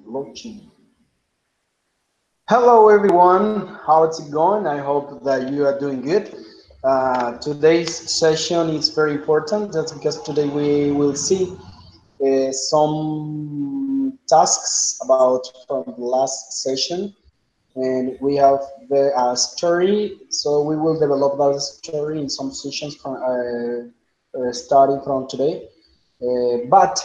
Lochi. Hello everyone, how it's going? I hope that you are doing good. Today's session is very important. That's because today we will see some tasks about from the last session, and we have the story. So we will develop that story in some sessions from starting from today. But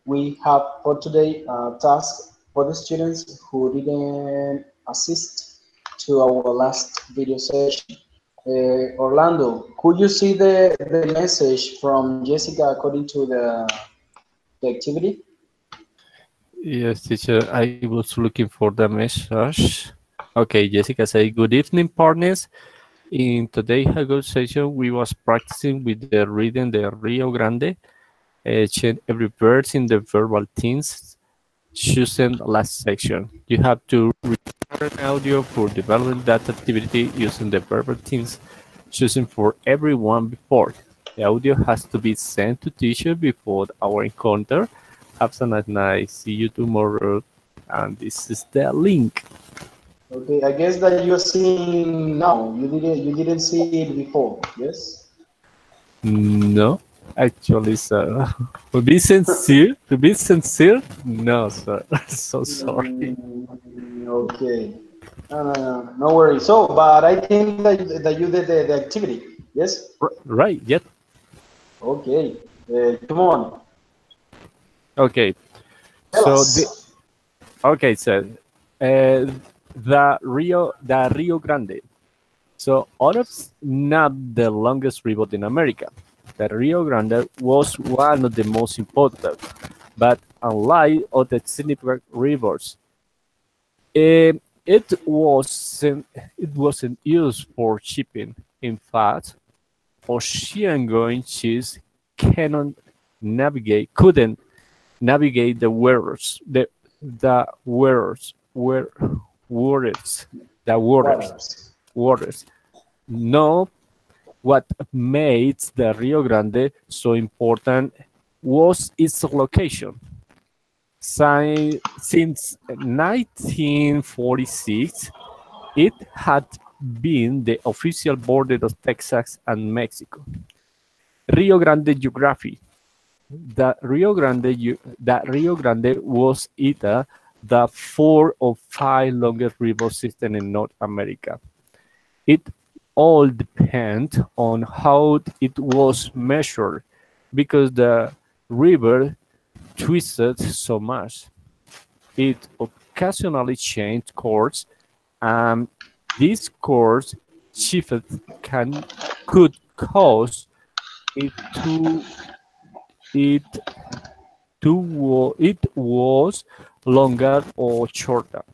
we have for today a task for the students who didn't assist to our last video session. Orlando, could you see the message from Jessica according to the activity? Yes, teacher, I was looking for the message. Okay, Jessica say, good evening, partners. In today's Haggle session, we was practicing with the reading the Rio Grande, change every word in the verbal tense, choosing the last section. You have to record an audio for developing that activity using the verbal tense, choosing for everyone before. The audio has to be sent to teacher before our encounter. Have a nice night. See you tomorrow. And this is the link. Okay, I guess that you're seeing now. You didn't see it before, yes? No, actually, sir. To be sincere, no, sir. So sorry. Okay. No worries. So, but I think that you did the activity, yes? Right, yet. Okay. Come on, Okay. tell So us. okay, sir. The Rio Grande. So Orof's not the longest river in America. The Rio Grande was one of the most important, but unlike other significant rivers, eh, it wasn't used for shipping. In fact, ocean-going ships cannot couldn't navigate the waters, the waters, Waters. waters. No, what made the Rio Grande so important was its location. Since 1946, it had been the official border of Texas and Mexico. Rio Grande geography. The Rio Grande was either the fourth or fifth longest river system in North America. It all depends on how it was measured, because the river twisted so much. It occasionally changed course, and this course shifted could cause it to it it was longer or shorter.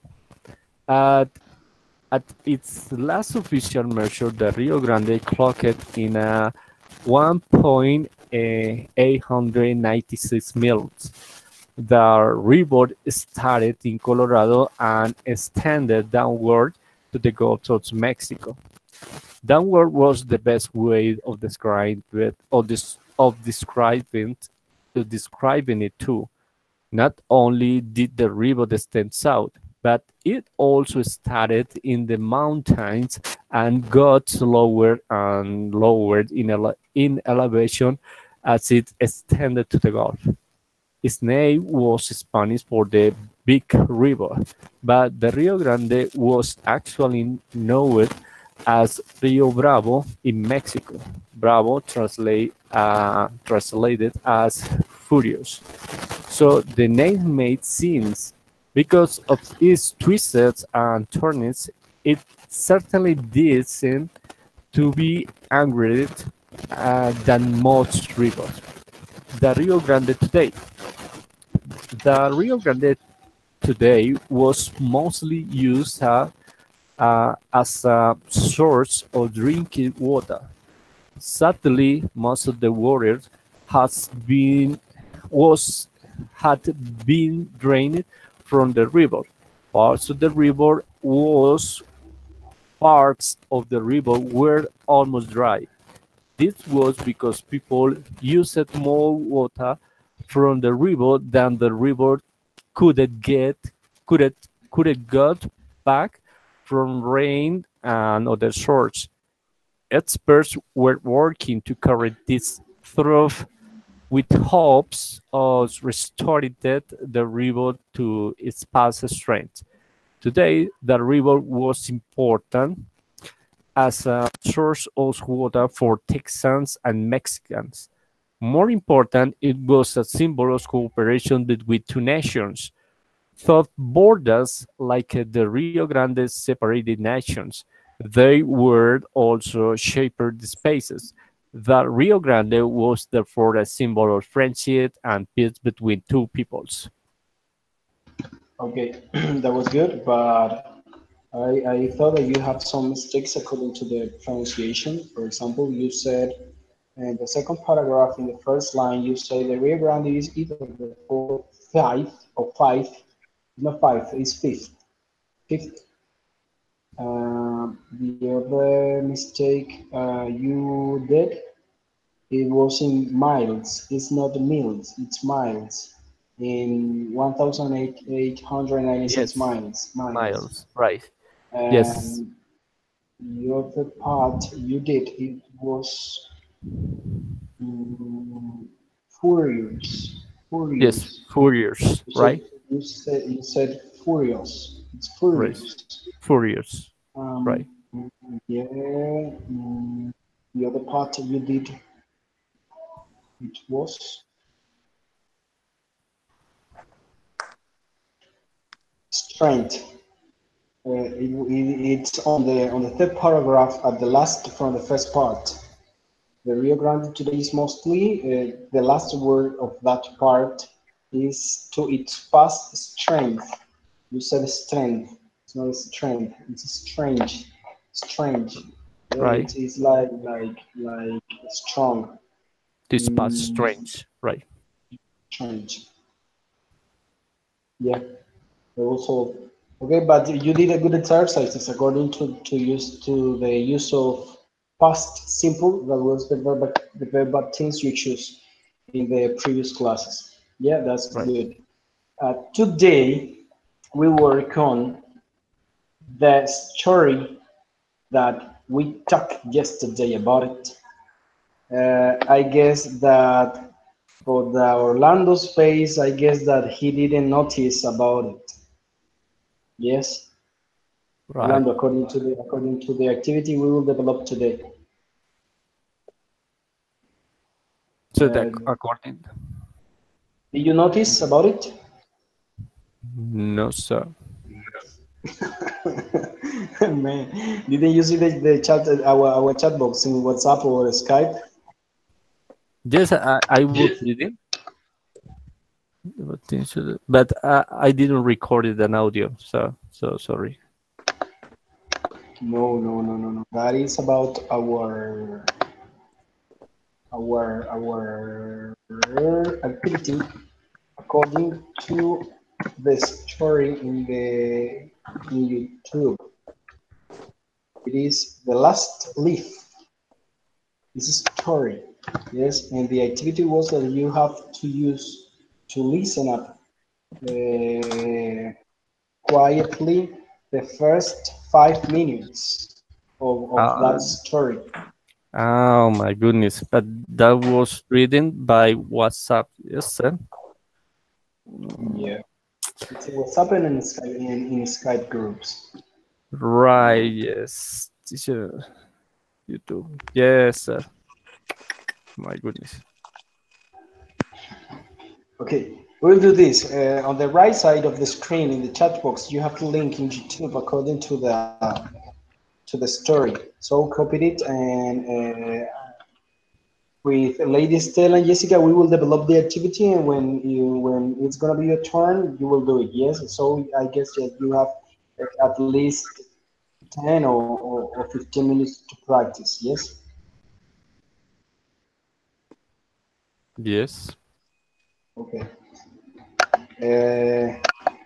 At At its last official measure, the Rio Grande clocked in a 1.896 miles. The river started in Colorado and extended downward to the Gulf of Mexico. Downward was the best way of describing it, describing it too. Not only did the river descend south, but it also started in the mountains and got lower and lower in elevation as it extended to the Gulf. Its name was Spanish for the Big River, but the Rio Grande was actually known as Rio Bravo in Mexico. Bravo translated as furious. So the name made sense. Because of its twists and turns, it certainly did seem to be angrier than most rivers. The Rio Grande today. The Rio Grande today was mostly used as a source of drinking water. Sadly, most of the water has been was had been drained from the river. Parts of the river was Parts of the river were almost dry. This was because people used more water from the river than the river couldn't get couldn't got back from rain and other sources. Experts were working to correct this through with hopes of restoring the river to its past strength. Today, the river was important as a source of water for Texans and Mexicans. More important, it was a symbol of cooperation between two nations. Thought borders like the Rio Grande separated nations. They were also shaped the spaces. The Rio Grande was therefore a symbol of friendship and peace between two peoples. Okay, that was good, but I thought that you have some mistakes according to the pronunciation. For example, you said in the second paragraph in the first line, you say the Rio Grande is either the fourth, five, not five, it's fifth. Fifth. The other mistake you did, it was in miles. It's not mils, it's miles. In 1,896 Yes, miles. Miles. miles, right. Yes, And the other part you did, it was mm, furious. yes, Furious. 4 years, You said right? you said furious. It's Right, furious. 4 years, Um, right. yeah. The other part you did, it was strength. It's on the third paragraph at the last from the first part. The Rio Grande today is mostly the last word of that part is to its past strength. You said strength. It's not strength. It's strange. Strange. Yeah, Right. it's like strong. This past Mm, strange, right? strange. Yeah. Also, okay, but you did a good exercises according to the use of past simple. That was the verb tense you choose in the previous classes. Yeah, that's Right. good. Today we work on the story that we talked yesterday about it. I guess that for the Orlando's face, I guess that he didn't notice about it. Yes. Right. Orlando, according to the activity we will develop today. So that Uh, according, did you notice about it? no, sir. Man, didn't you see the chat our chat box in WhatsApp or Skype? Yes, I was reading, but I didn't record it an audio, so sorry. No, no, no, no, no. That is about our activity according to the story in YouTube. It is the last leaf. It's a story. Yes, and the activity was that you have to use to listen up quietly the first 5 minutes of Uh, that story. oh my goodness! But that was written by WhatsApp. Yes, sir. Yeah, it's what's happening in Skype groups. Right. Yes. Teacher, YouTube. Yes, sir. My goodness. Okay, we'll do this. On the right side of the screen in the chat box, you have the link in YouTube according to the story. So copy it and with Lady Stella and Jessica, we will develop the activity, and when it's gonna be your turn, you will do it. Yes. So I guess that you have at least 10 or 15 minutes to practice. Yes. Yes. Okay.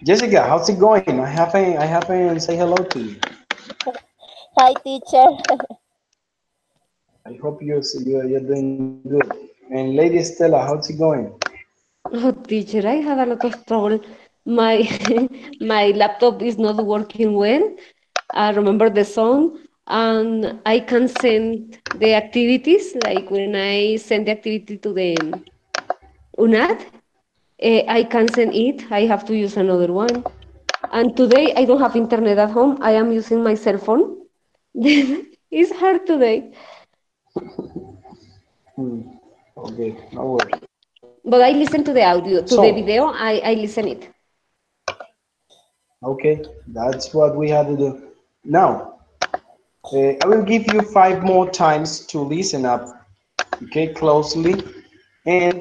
Jessica, how's it going? I haven't say hello to you. Hi, teacher. I hope you're doing good. And Lady Stella, how's it going? Oh, teacher, I had a lot of trouble my my laptop is not working well. I remember the song, and I can send the activities. Like when I send the activity to the UNAD, I can send it. I have to use another one. And today I don't have internet at home. I am using my cell phone. It's hard today, Hmm. Okay, no worries. but I listen to the audio, to the So, video. I listen it. okay, that's what we had to do. Now, I will give you 5 more times to listen up, okay, closely. And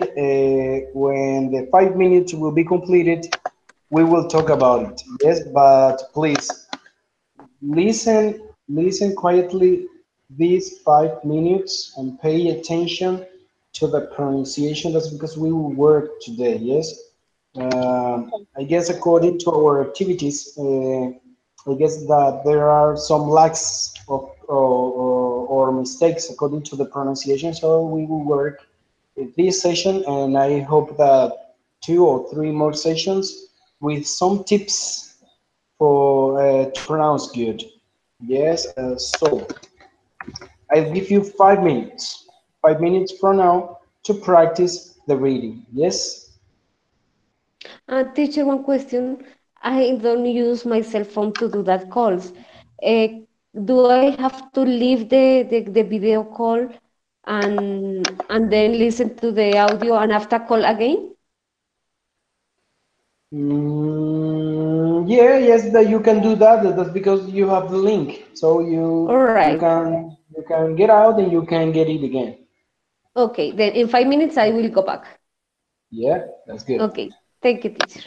when the 5 minutes will be completed, we will talk about it. Yes, but please listen quietly these 5 minutes and pay attention to the pronunciation. That's because we will work today. Yes. I guess according to our activities, I guess that there are some lacks of or mistakes according to the pronunciation. So we will work in this session, and I hope that 2 or 3 more sessions with some tips for to pronounce good. Yes. So I'll give you 5 minutes. 5 minutes from now to practice the reading. Yes. Teacher, one question. I don't use my cell phone to do that calls. Uh, do I have to leave the video call and then listen to the audio and after call again? Yeah, yes, that you can do that. That's because you have the link, so All right. you can get out and you can get it again. Okay, then in 5 minutes I will go back. Yeah, that's good. Okay, thank you, teacher.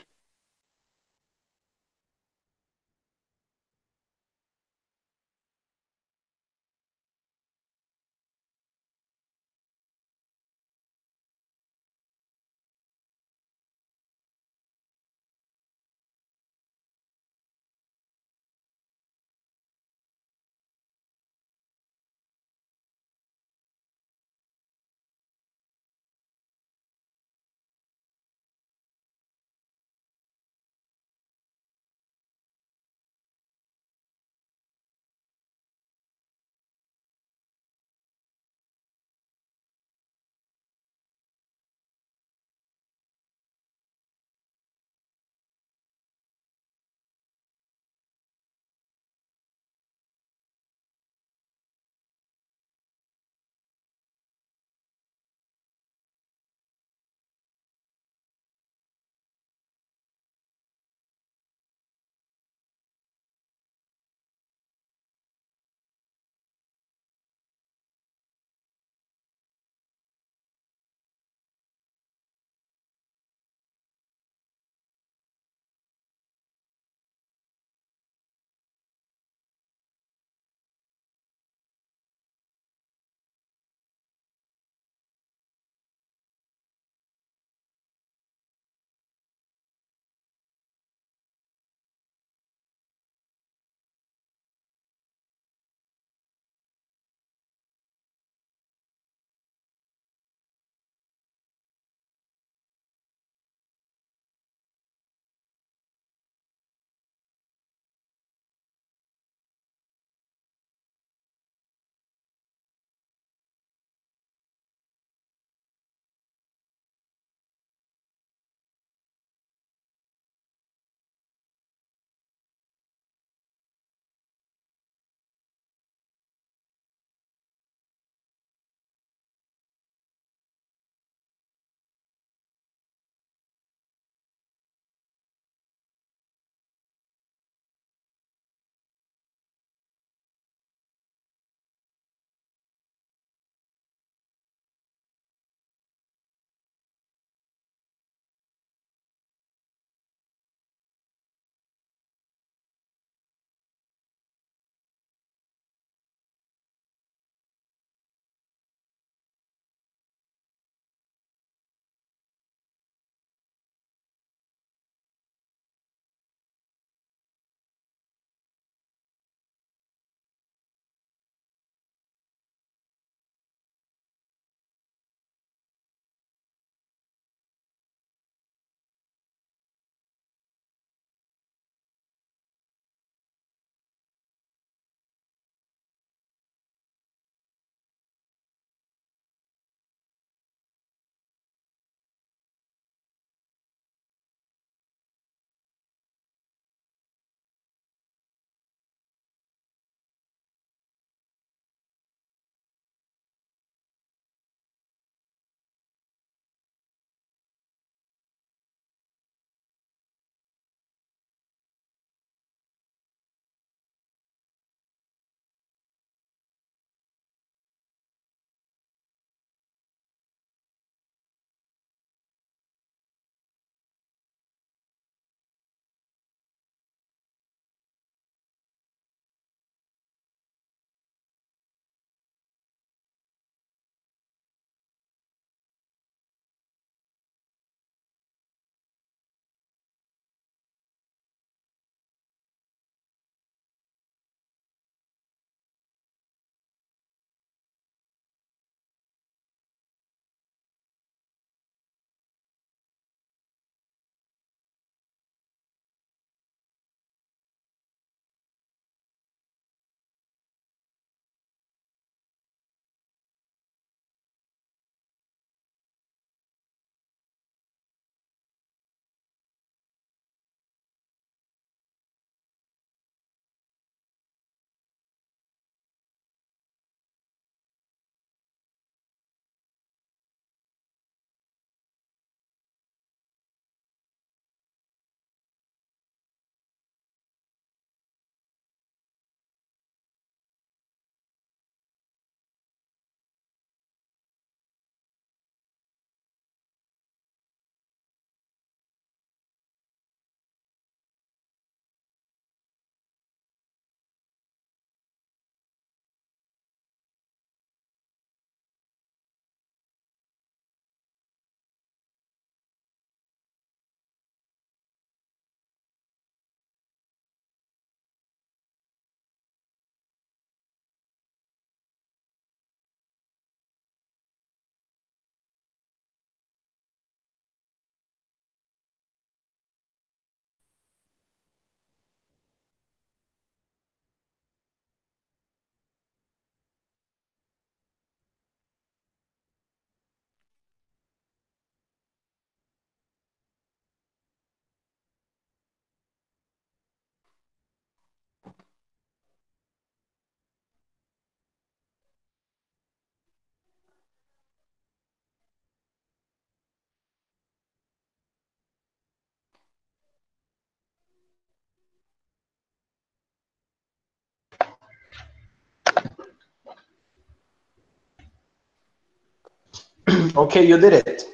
Okay, you did it.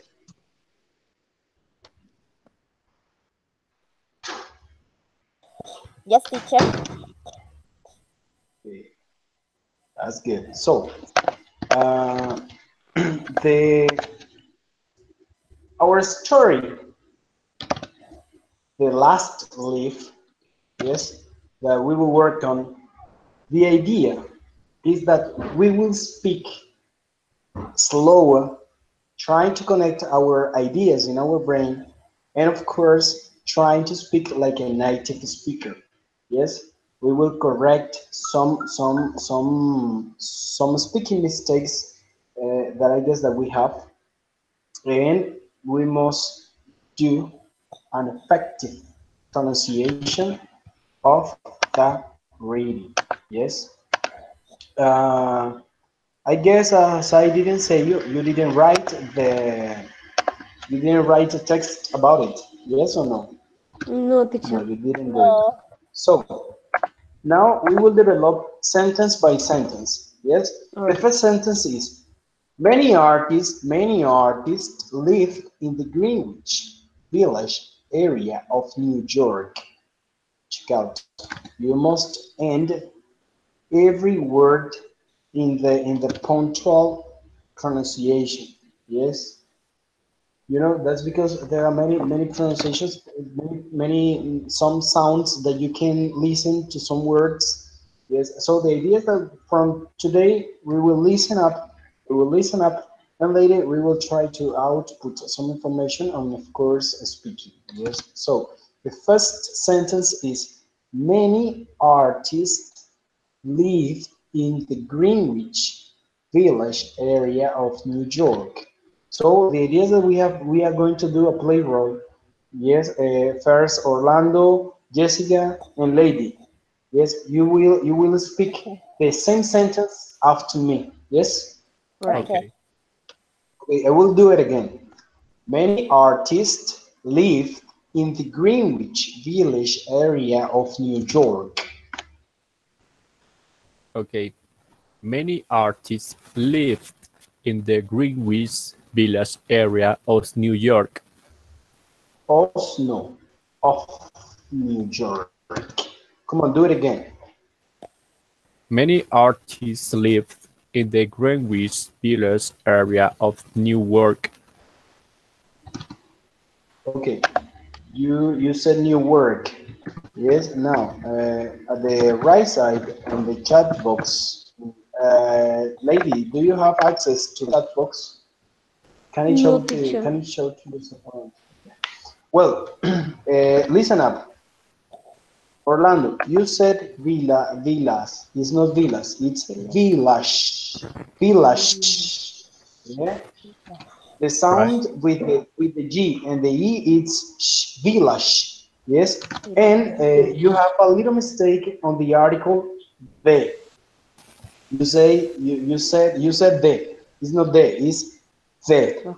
Yes, teacher. Okay, that's good. So, uh, the our story, the last leaf, yes, that we will work on. The idea is that we will speak slower, trying to connect our ideas in our brain, and of course, trying to speak like a native speaker. Yes, we will correct some speaking mistakes that I guess that we have, and we must do an effective pronunciation of the reading. Yes. Uh, I guess as I didn't say you didn't write a text about it. Yes or no? No, No, teacher. you didn't do it. No. So now we will develop sentence by sentence. Yes. All The right. first sentence is many artists live in the Greenwich Village area of New York. Check out. You must end every word in the punctual pronunciation. Yes, that's because there are many pronunciations, many some sounds that you can listen to some words. Yes, so the idea is that from today we will listen up, and later we will try to output some information and of course speaking. Yes, so the first sentence is many artists live in the Greenwich Village area of New York. So the idea is that we are going to do a play role. Yes, first Orlando, Jessica, and Lady. Yes, you will speak the same sentence after me. Yes. Right. Okay. Okay. Okay, I will do it again. Many artists live in the Greenwich Village area of New York. Okay. Many artists lived in the Greenwich Village area of New York. Osno of New York. Come on, do it again. Many artists lived in the Greenwich Village area of New York. Okay, you said new work. Yes. Now, at the right side on the chat box, lady, do you have access to that box? Can you No, show to teacher. Can you show to this? Well, listen up, Orlando. You said villas. It's not villas. It's village. Village. Yeah. The Right. sound with the G and the E, it's village. Yes, and you have a little mistake on the article the. You said the. It's not the. It's the. The,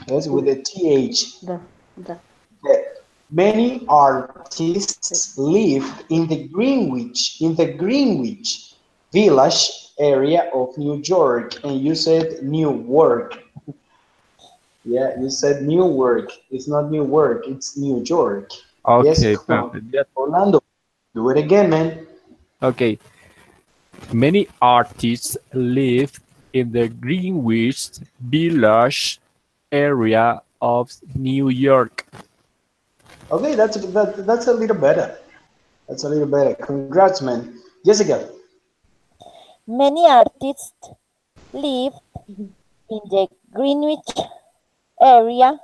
Yes, with the th. the, the. The. Many artists live in the Greenwich Village area of New York, and you said New York. Yeah, you said New York. It's not New York, it's New York. Yes, Okay, come on. perfect. Yeah. Orlando, do it again, man. Okay. Many artists live in the Greenwich Village area of New York. Okay, that's a little better. That's a little better. Congrats, man. Jessica, Many artists live in the Greenwich area.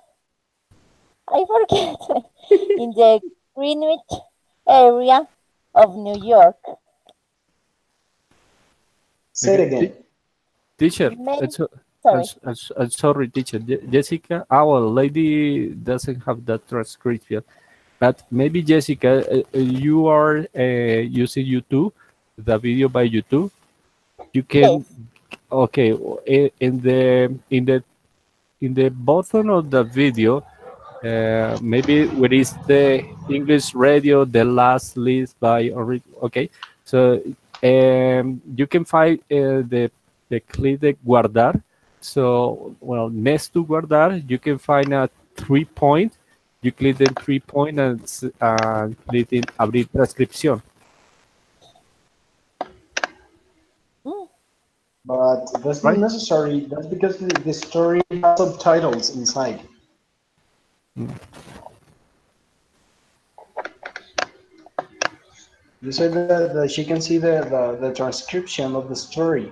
I forget. In the Greenwich area of New York. say it again. Teacher, Many, it's, sorry. sorry, teacher. Jessica, our lady doesn't have that transcription, but maybe Jessica, you are using YouTube, the video by YouTube. You Yes. can, okay, in the bottom of the video, maybe where is the English radio, the last list by okay. So you can find the click de guardar, So, well, next to guardar, you can find a 3-point. You click the 3-point and click in abrir transcripción. But that's Right. not necessary. That's because the story has subtitles inside. You said that she can see the transcription of the story.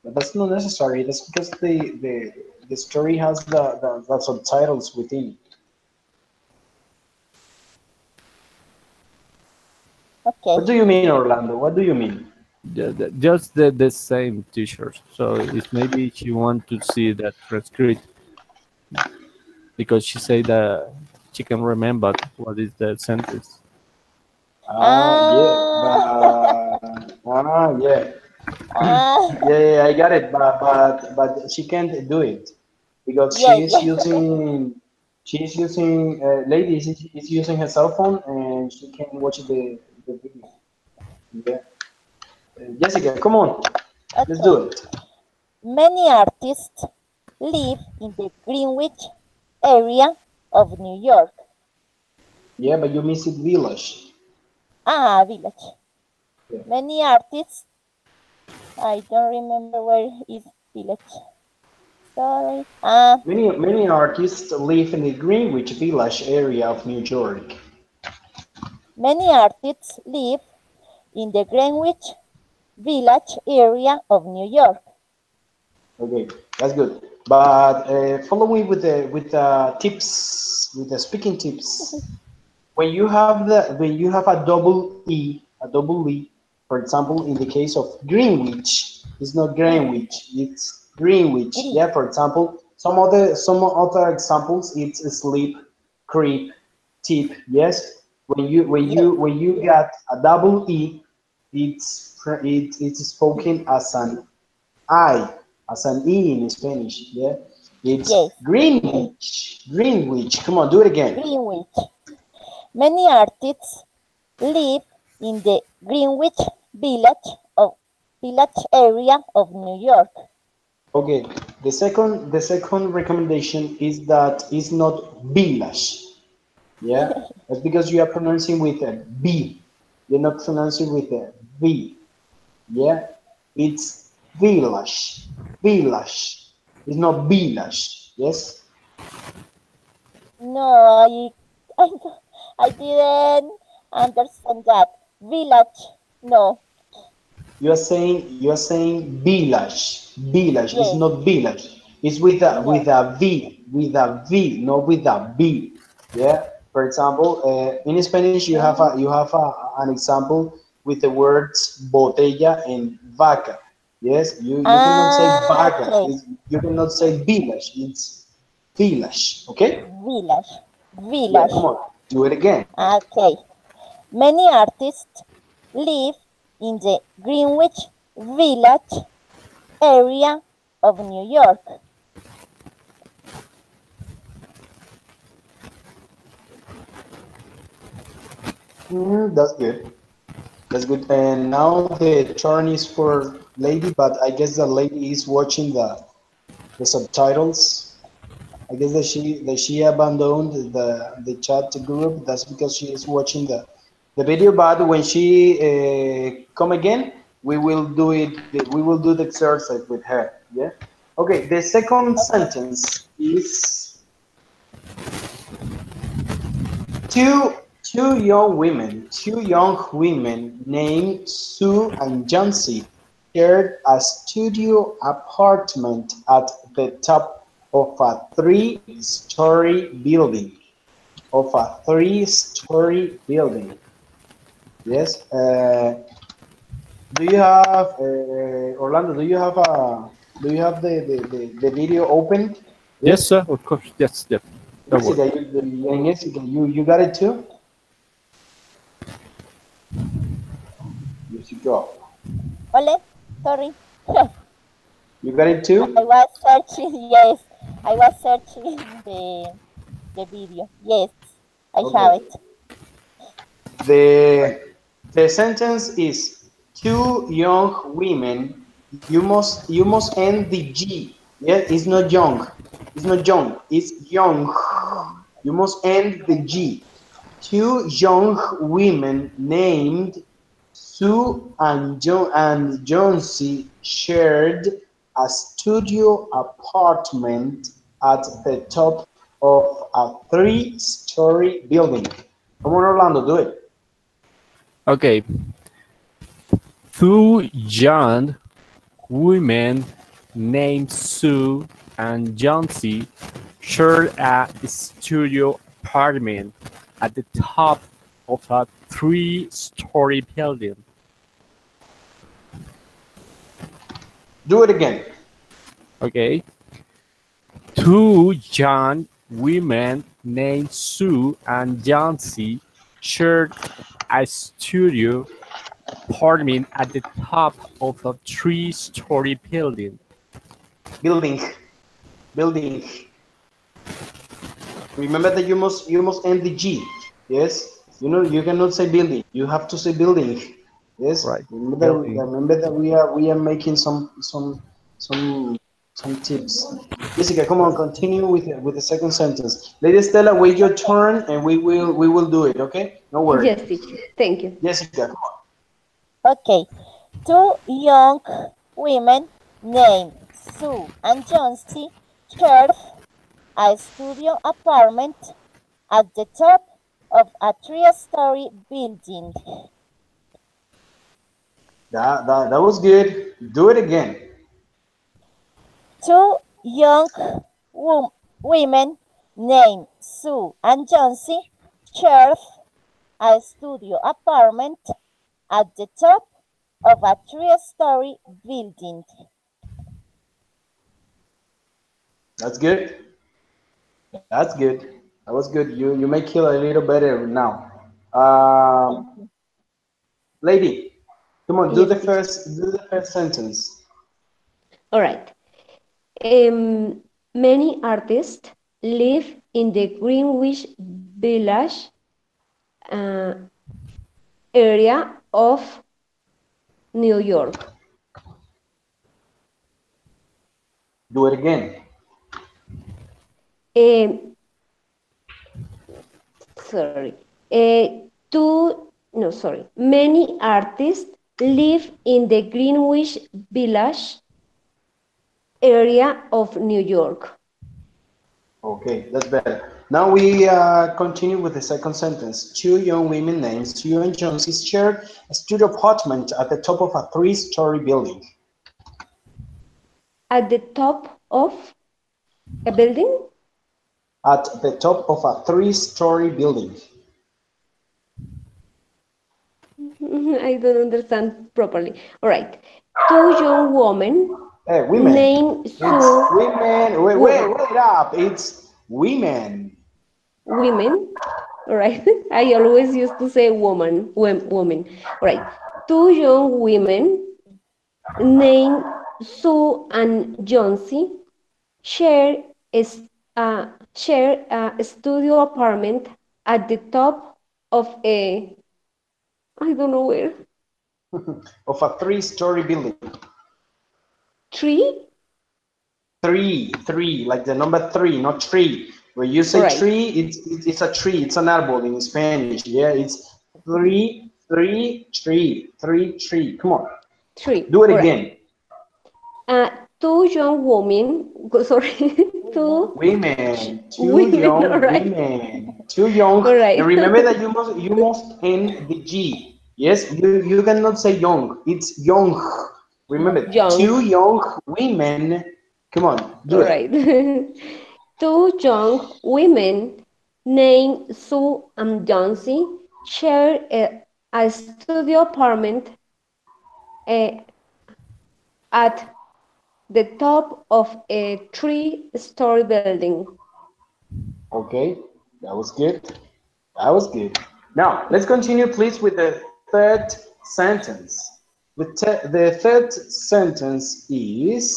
But that's not necessary. That's because the story has the subtitles within. Okay. What do you mean, Orlando? What do you mean? Just the same t-shirt. So it's maybe she want to see that transcript because she said that she can remember what is the sentence. Yeah. Yeah, I got it. But she can't do it because she's using lady is using her cell phone and she can watch the video. Yeah. Jessica, come on. Let's do it. Many artists live in the Greenwich area of New York. Yeah, but you missed Village. Village. Yeah. Many artists. I don't remember where is Village. Sorry. Many artists live in the Greenwich Village area of New York. Many artists live in the Greenwich Village area of New York. Okay, that's good. But follow me with the tips, with the speaking tips. When you have a double E, for example, in the case of Greenwich, it's not Greenwich, it's Greenwich. Yeah, for example, some other examples, it's sleep, creep, tip. Yes, when you got a double E, it's spoken as an I, as an E in Spanish. Yeah, it's Greenwich. Greenwich. Come on, do it again. Greenwich. Many artists live in the Greenwich Village area of New York. Okay, the second recommendation is that it's not village. Yeah, that's because you are pronouncing with a B. You're not pronouncing with a V. Yeah, it's village. Village. It's not village. Yes. No, I didn't understand that. Village. No. You are saying village. Village. Yes. It's not village. It's with a V. With a V, not with a B. Yeah. For example, in Spanish you have an example with the words botella and vaca. Yes, you cannot say vaca. Okay. You cannot say village. It's village. Okay. Village. Yeah, come on, do it again. Okay. Many artists live in the Greenwich Village area of New York. That's good. That's good. And now the turn is for lady, but I guess the lady is watching the subtitles. I guess that she abandoned the chat group. That's because she is watching the video. But when she come again, we will do it. We will do the exercise with her. Yeah. Okay. The second sentence is two young women named Sue and Jancy shared a studio apartment at the top of a three-story building. Yes. Do you have Orlando? Do you have the video open? Yes, sir. Of course. Yes. Yes. Jessica, you got it too? Yes, you go. Ole, sorry. You got it too? I was searching, yes. I was searching the video. Yes, I have it. The sentence is two young women. You must end the G. Yeah, it's not young. It's not young. It's young. You must end the G. Two young women named Sue and Jonesy shared a studio apartment at the top of a three-story building. Come on, Orlando, do it. Okay. Two young women named Sue and Jonesy shared a studio apartment at the top of a three-story building. Do it again. Okay. Two young women named Sue and Jonesy shared a studio apartment at the top of a three-story building. Building. Remember that you must end the G. Yes. You know you cannot say building. You have to say building. Yes. Right. Remember that we are making some tips. Jessica, come on, continue with the second sentence. Lady Stella, wait your turn, and we will do it. Okay? No worries. Yes, teacher. Thank you. Jessica, come on. Okay. Two young women named Sue and Jonesy shared a studio apartment at the top of a three-story building. That was good. Do it again. Two young women named Sue and Jonesy shared a studio apartment at the top of a three-story building. That's good. That's good. That was good. You may kill a little better now. Lady, come on, do Yes, the teacher. first sentence. All right. Many artists live in the Greenwich Village area of New York. Do it again. Sorry. Many artists live in the Greenwich Village area of New York. Okay, that's better. Now we continue with the second sentence. Two young women named Sue and Jonesy shared a studio apartment at the top of a three-story building. At the top of a building? At the top of a three-story building. I don't understand properly. All right. Two young women Women. named It's Sue. women. Wait up. It's women. Women. All right. I always used to say woman. Woman. All right. Two young women named Sue and Jonesy share a studio apartment at the top of a, I don't know where. Of a three-story building. Tree? Three, like the number three, not tree. When you say Right. tree, it's a tree. It's an árbol in Spanish. Yeah, it's three. Come on. Tree. Do it All again. Right. Two young women. Sorry. Two Women. Two women. young All right. women. Too young. All right. And remember that you must end the G. Yes, you cannot say young. It's young. Remember, Young. two young women. Come on, do All it. right. Two young women named Sue and Jonesy share a studio apartment at the top of a three-story building. Okay, that was good. That was good. Now, let's continue, please, with the third sentence. The third sentence is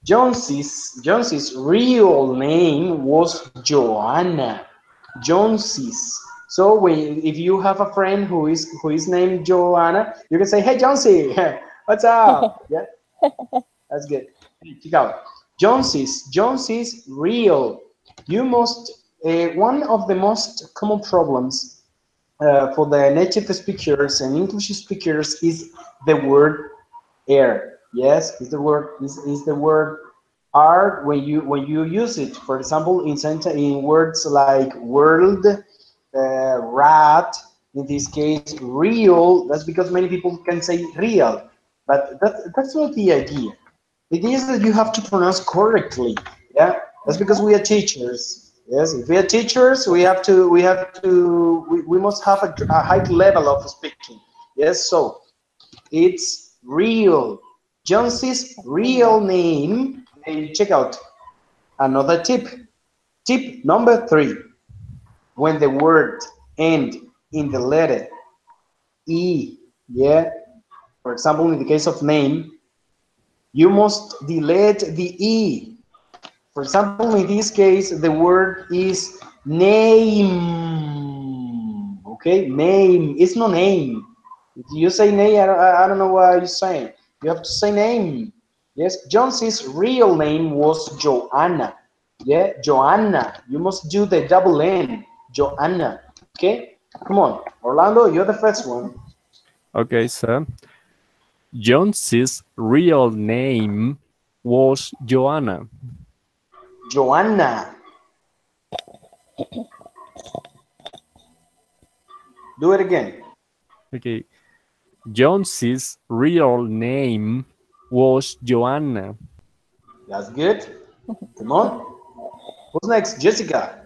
Jonesy's real name was Joanna. Jonesy's. So if you have a friend who is named Joanna, you can say, "Hey, Jonesy, what's up?" Yeah, that's good. check out. Jones is real. You must, one of the most common problems for the native speakers and English speakers is the word air. Yes, is the word are when you use it. For example, in words like world, rat, in this case, real. That's because many people can say real, but that's not the idea. The idea is that you have to pronounce correctly. Yeah, that's because we are teachers. Yes, if we are teachers, we must have a high level of speaking. Yes, so it's real. Jonesy's real name. And check out another tip. Tip number 3. When the word end in the letter E, yeah. For example, in the case of name, you must delete the E. For example, in this case, the word is name. Okay, name. It's no name. If you say name, I don't know what you're saying. You have to say name. Yes, Jonesy's real name was Joanna. Yeah, Joanna. You must do the double N. Joanna. Okay, come on, Orlando. You're the first one. Okay, so Jones's real name was Joanna. Joanna. Do it again. Okay, Jones's real name was Joanna. That's good. Come on. Who's next? Jessica.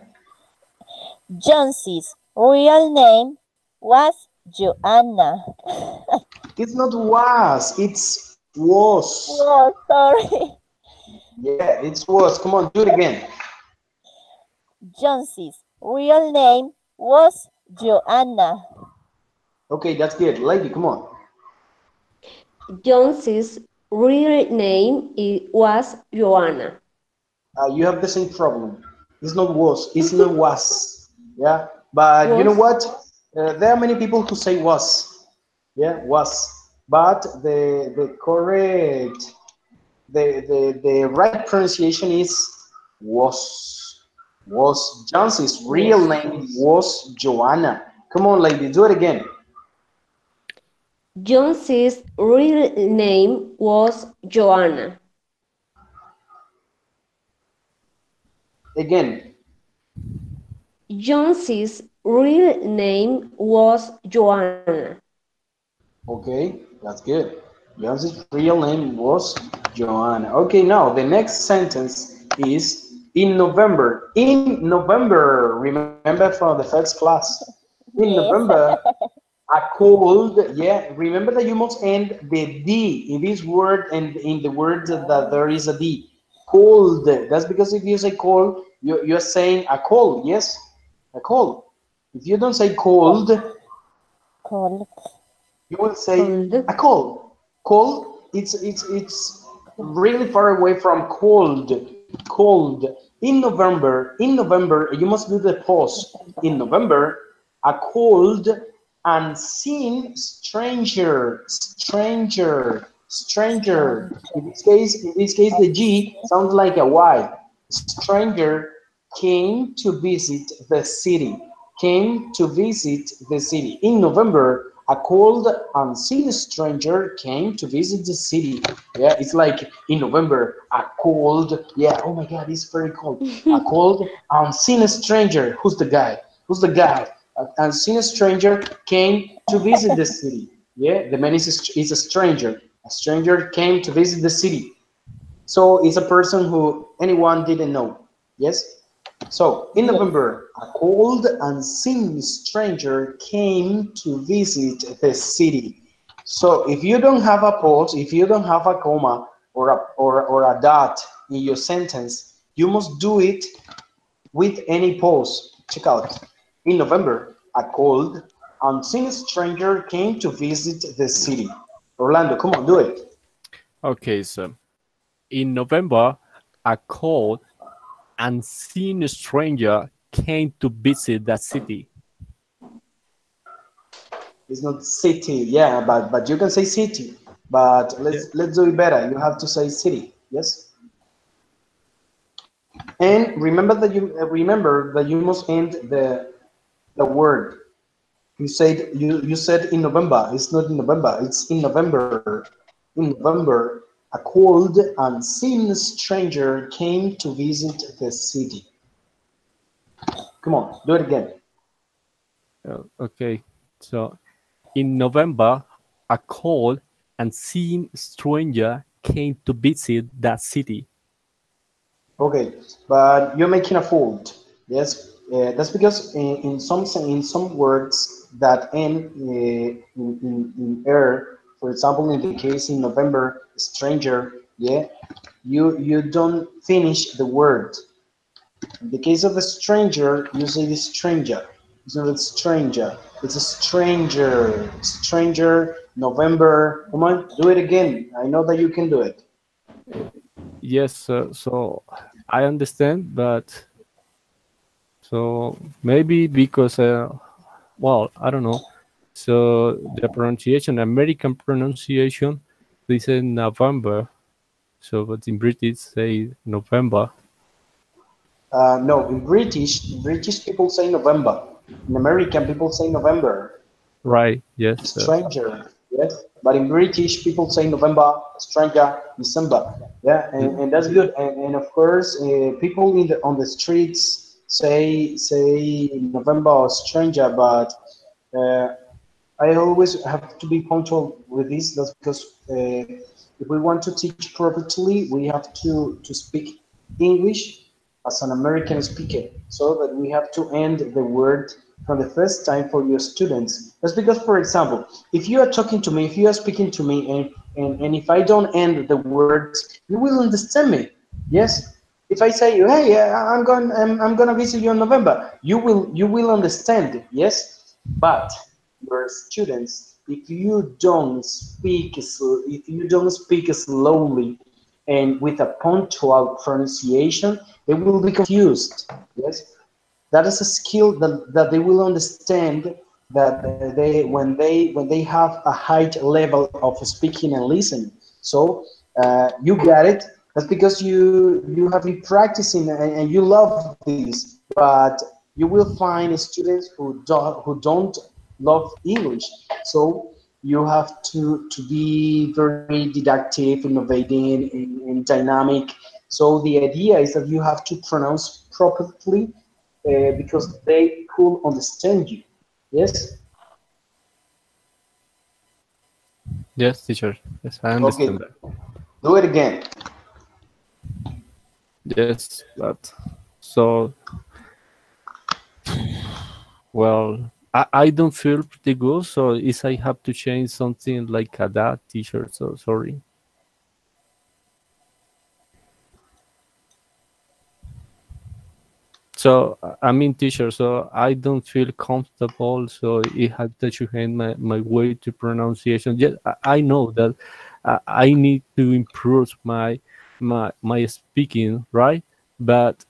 Jonesy's real name was Joanna. It's not was, it's was. Oh, sorry. Yeah, it's was. Come on, do it again. Jonesy's real name was Joanna. Okay, that's good. Lady, come on. Jones's real name was Joanna. You have the same problem. It's not was, it's not was. Yeah, but you know what? There are many people who say was. Yeah, was. But the correct, the right pronunciation is was. Was. Jones's real name was Joanna. Come on, lady, do it again. Jones's real name was Joanna. Again. Jones's real name was Joanna. Okay, that's good. Jones's real name was Joanna. Okay, now the next sentence is in November. In November, remember from the first class. In Yes. November, a cold, yeah, remember that you must end the D in this word and in the word that there is a D. Cold. That's because if you say cold, you're saying a cold, yes? A cold. If you don't say cold, Cold. you will say Cold. a cold. Cold, it's really far away from cold. Cold. In November, you must do the pause. In November, a cold unseen stranger. In this case, the G sounds like a Y. Stranger came to visit the city. Came to visit the city. In November, a cold, unseen stranger came to visit the city. Yeah, it's like in November, a cold, yeah, oh my God, it's very cold. A cold, unseen stranger. Who's the guy? Who's the guy? An unseen stranger came to visit the city. Yeah, the man is a stranger. A stranger came to visit the city. So it's a person who anyone didn't know. Yes? So, in November, a cold, unseen stranger came to visit the city. So, if you don't have a pause, if you don't have a comma or a dot in your sentence, you must do it with any pause. Check out. In November, a cold, unseen stranger came to visit the city. Orlando, come on, do it. Okay, so in November, a cold, unseen stranger came to visit the city. It's not city, yeah, but you can say city. But let's do it better. You have to say city. Yes. And remember that you must end the word. You said in November. It's not in November. It's in November. In November, a cold and seen stranger came to visit the city. Come on, do it again. Okay, so in November, a cold and seen stranger came to visit that city. Okay, but you're making a fault. Yes, that's because in some words that end in er, for example, in the case in November, stranger, yeah, you don't finish the word. In the case of the stranger, you say the stranger. It's not a stranger. It's a stranger. Stranger. November. Come on, do it again. I know that you can do it. Yes, so I understand, but so maybe because well, I don't know. So the pronunciation, American pronunciation, they say November. So but in British say November. No, in British people say November. In American people say November. Right? Yes. Stranger. Yes. But in British people say November, stranger, December. Yeah, and that's good. And of course, people on the streets say November or stranger, but uh, I always have to be punctual with this. That's because if we want to teach properly, we have to speak English as an American speaker, so that we have to end the word from the first time for your students. That's because, for example, if you are talking to me, if you are speaking to me, and if I don't end the words, you will understand me. Yes. If I say, hey, I'm gonna visit you in November, you will understand. Yes. But your students, if you don't speak slowly and with a punctual pronunciation, they will be confused. Yes, that is a skill that they will understand, that when they have a high level of speaking and listening. So you get it. That's because you have been practicing, and you love this. But you will find students who don't love English. So you have to be very deductive, innovating, and dynamic. So the idea is that you have to pronounce properly, because they could understand you. Yes. Yes, teacher. Yes, I Okay. understand that. Do it again. Yes, but so well, I don't feel pretty good. So if I have to change something like that, teacher, so sorry. So I mean, teacher, so I don't feel comfortable. So it had to change my way to pronunciation. Yes, I know that I need to improve my speaking, right? But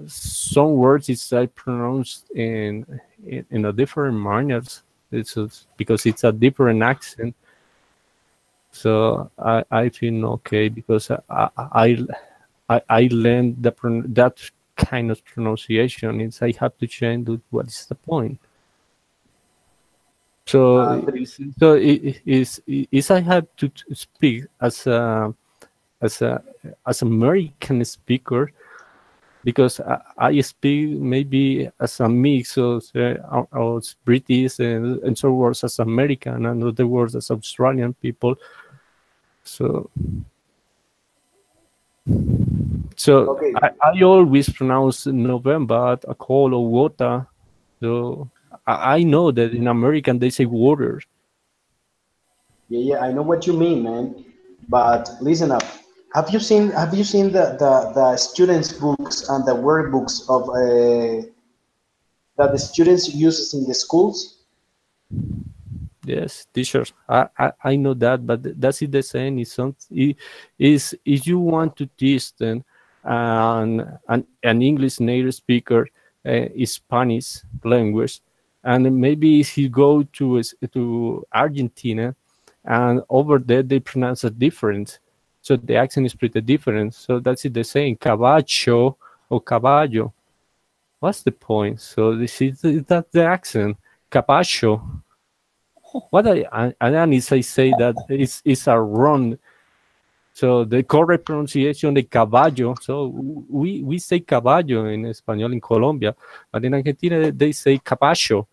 some words is I pronounce in a different manners. It's because it's a different accent. So I feel okay because I learned that kind of pronunciation. It's I have to change it. What is the point? So is I have to speak as a as American speaker because I speak maybe as a mix of British and some words as American and other words as Australian people. So Okay. I always pronounce November a call or water. So I know that in American they say water. Yeah, I know what you mean, man. But listen up. Have you seen the students' books and the workbooks of that the students uses in the schools? Yes, teacher. I know that, but that's it. The same is something. Is if you want to teach them an English native speaker Spanish language, and maybe if you go to Argentina, and over there they pronounce it different, so the accent is pretty different. So that's it. The same caballo or caballo. What's the point? So this is that the accent, caballo. What and is I say that is a wrong. So the correct pronunciation de caballo. So we say caballo in Espanol in Colombia, but in Argentina they say caballo,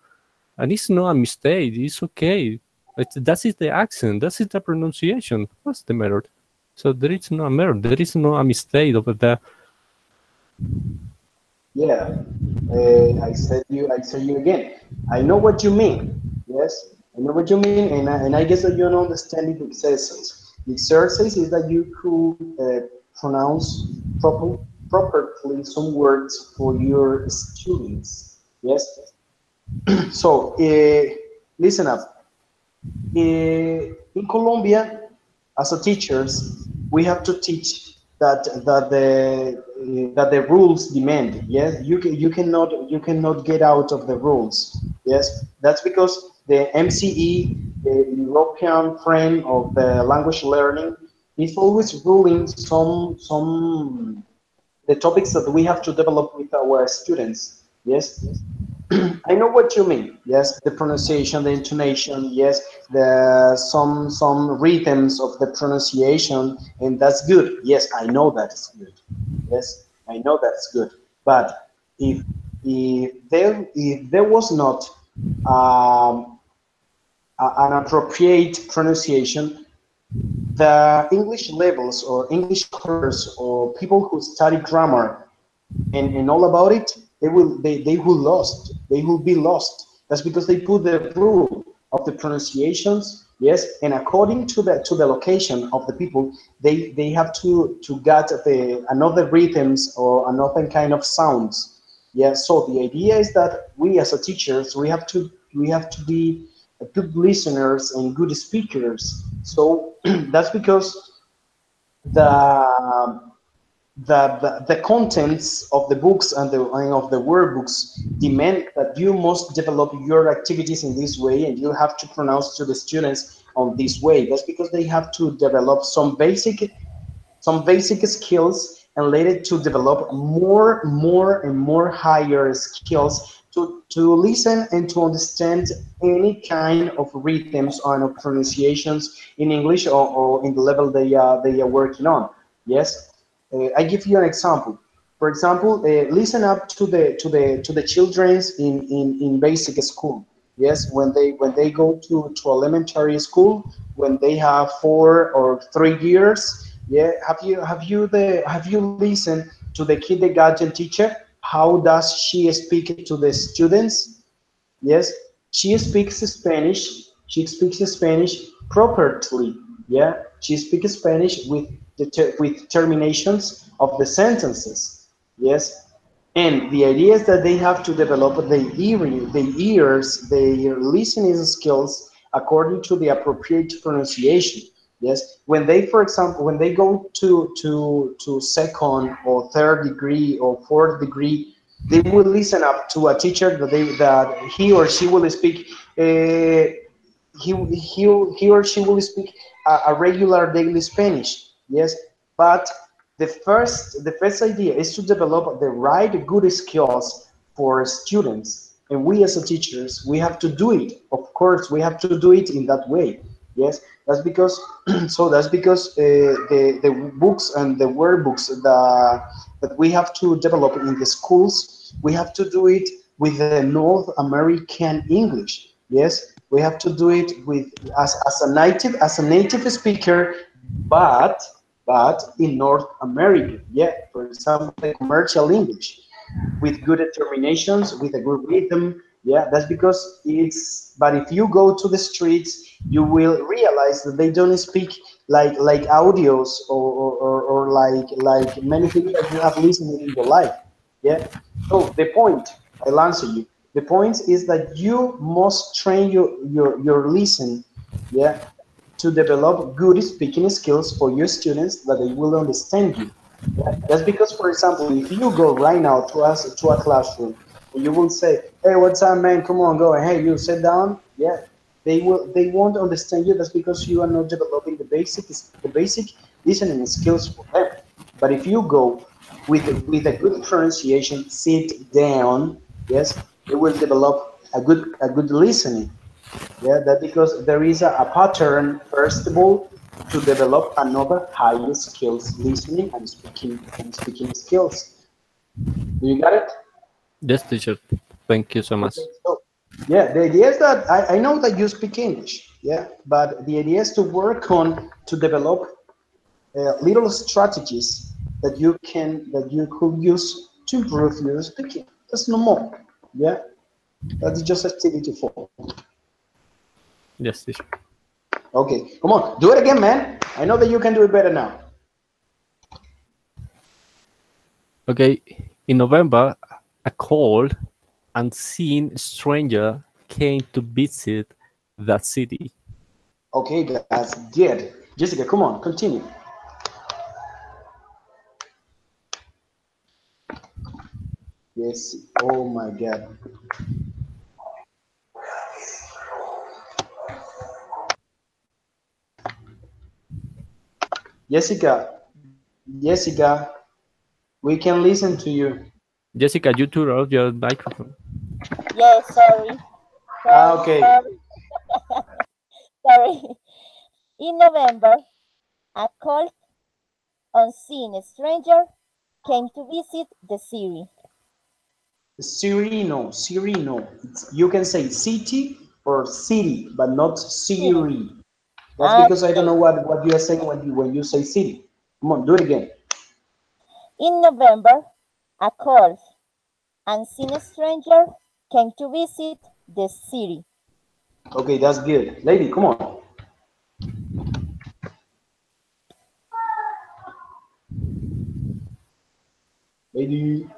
and it's not a mistake. It's okay. That is the accent. That is the pronunciation. What's the matter? So there is no matter. There is no a mistake over there. Yeah, I said you again. I know what you mean. Yes, I know what you mean, and I guess that you don't understand the exercise. The exercise is that you could pronounce properly some words for your students. Yes. So listen up. In Colombia, as a teachers, we have to teach that the rules demand. Yes, you cannot get out of the rules. Yes, that's because the MCE, the European frame of the language learning, is always ruling some the topics that we have to develop with our students. Yes, I know what you mean. Yes, the pronunciation, the intonation. Yes, the some rhythms of the pronunciation, and that's good. Yes, I know that's good. Yes, I know that's good. But if there was not an appropriate pronunciation, the English levels or English course or people who study grammar and all about it, they will be lost. That's because they put the rule of the pronunciations, yes, and according to the location of the people, they have to get the another rhythms or another kind of sounds. Yeah, so the idea is that we as a teachers we have to be good listeners and good speakers. So that's because the the contents of the books and of the workbooks demand that you must develop your activities in this way, and you have to pronounce to the students on this way. That's because they have to develop some basic skills and later to develop more and more higher skills to listen and to understand any kind of rhythms or of pronunciations in English or in the level they are working on. Yes. I give you an example. For example, listen up to the childrens in basic school. Yes, when they go to elementary school, when they have 4 or 3 years. Yeah, have you listened to the kindergarten teacher? How does she speak to the students? Yes, she speaks Spanish. She speaks Spanish properly. Yeah, she speaks Spanish with with terminations of the sentences. Yes, and the idea is that they have to develop the ears, their listening skills according to the appropriate pronunciation. Yes, when they, for example, when they go to second or third degree or fourth degree, they will listen up to a teacher that he or she will speak. He or she will speak a regular daily Spanish. Yes, but the first idea is to develop the right good skills for students, and we as a teachers we have to do it. Of course, we have to do it in that way. Yes, that's because that's because the books and the workbooks that we have to develop in the schools, we have to do it with the North American English. Yes, we have to do it with as a native speaker, but in North America. Yeah, for example, the commercial English with good determinations, with a good rhythm. Yeah, that's because it's. But if you go to the streets, you will realize that they don't speak like audios or like many things that you have listened in your life. Yeah. So the point, I'll answer you. The point is that you must train your listen. Yeah, to develop good speaking skills for your students that they will understand you. Yeah? That's because, for example, if you go right now to a classroom and you will say, "Hey, what's up, man? Come on, go. Hey, you sit down." Yeah, they won't understand you. That's because you are not developing the basic listening skills for them. But if you go with a good pronunciation, sit down, yes, they will develop a good listening. Yeah, that because there is a pattern, first of all, to develop another higher skills listening and speaking skills. Do you got it? Yes, teacher. Thank you so much. Okay, so yeah, the idea is that I know that you speak English, yeah, but the idea is to work on to develop little strategies that you could use to improve your speaking. That's no more. Yeah, that's just activity 4. Yes, teacher. Okay, come on, do it again, man. I know that you can do it better now. Okay, in November, a cold, unseen stranger came to visit that city. Okay, that's good. Jessica, come on, continue. Yes. Oh my God. Jessica, Jessica, we can listen to you. Jessica, you turn off your microphone. Yes, sorry. Okay. Sorry. In November, a cold, unseen stranger came to visit the city. Sereno, Sereno. You can say city or city, but not City. Siri. That's because I don't Okay. know what you are saying when you say city. Come on, do it again. In November, a cold, unseen stranger came to visit the city. Okay, that's good. Lady, come on. Lady.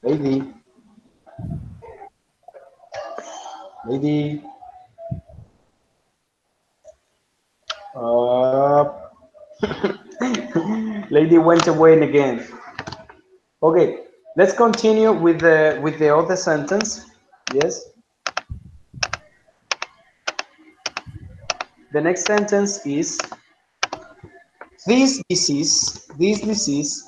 Lady. Lady. Uh, lady went away again. Okay, let's continue with the other sentence. Yes. The next sentence is this disease,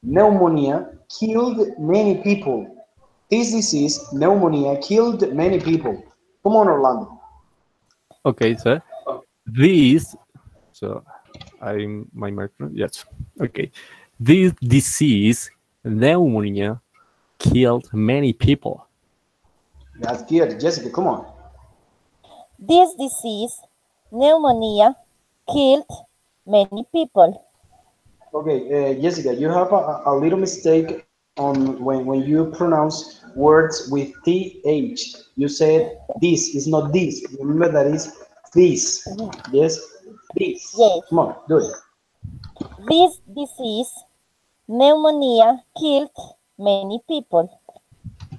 pneumonia, killed many people. This disease, pneumonia, killed many people. Come on, Orlando. Okay, so this, so I'm my microphone. Yes. Okay, this disease, pneumonia, killed many people. That's good. Jessica, come on. This disease, pneumonia, killed many people. Okay, Jessica, you have a little mistake on when you pronounce words with th. You said this is not this. Remember that is this. Yes, this. Yes. Come on, do it. This disease, pneumonia, killed many people.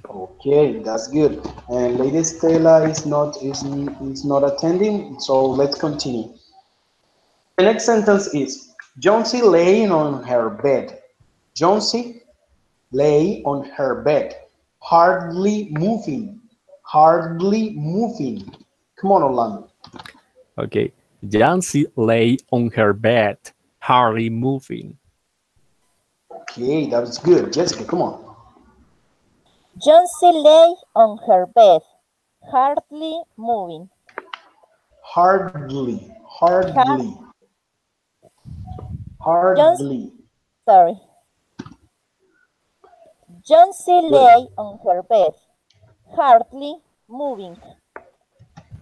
Okay, that's good. And Lady Stella is not attending, so let's continue. The next sentence is Jonesy laying on her bed. Jonesy lay on her bed, hardly moving, hardly moving. Come on, Orlando. Okay, Jancy lay on her bed, hardly moving. Okay, that was good. Jessica, come on. Jonesy lay on her bed, hardly moving. Hardly, hardly, Jones, hardly. sorry. Jonesy lay on her bed, hardly moving.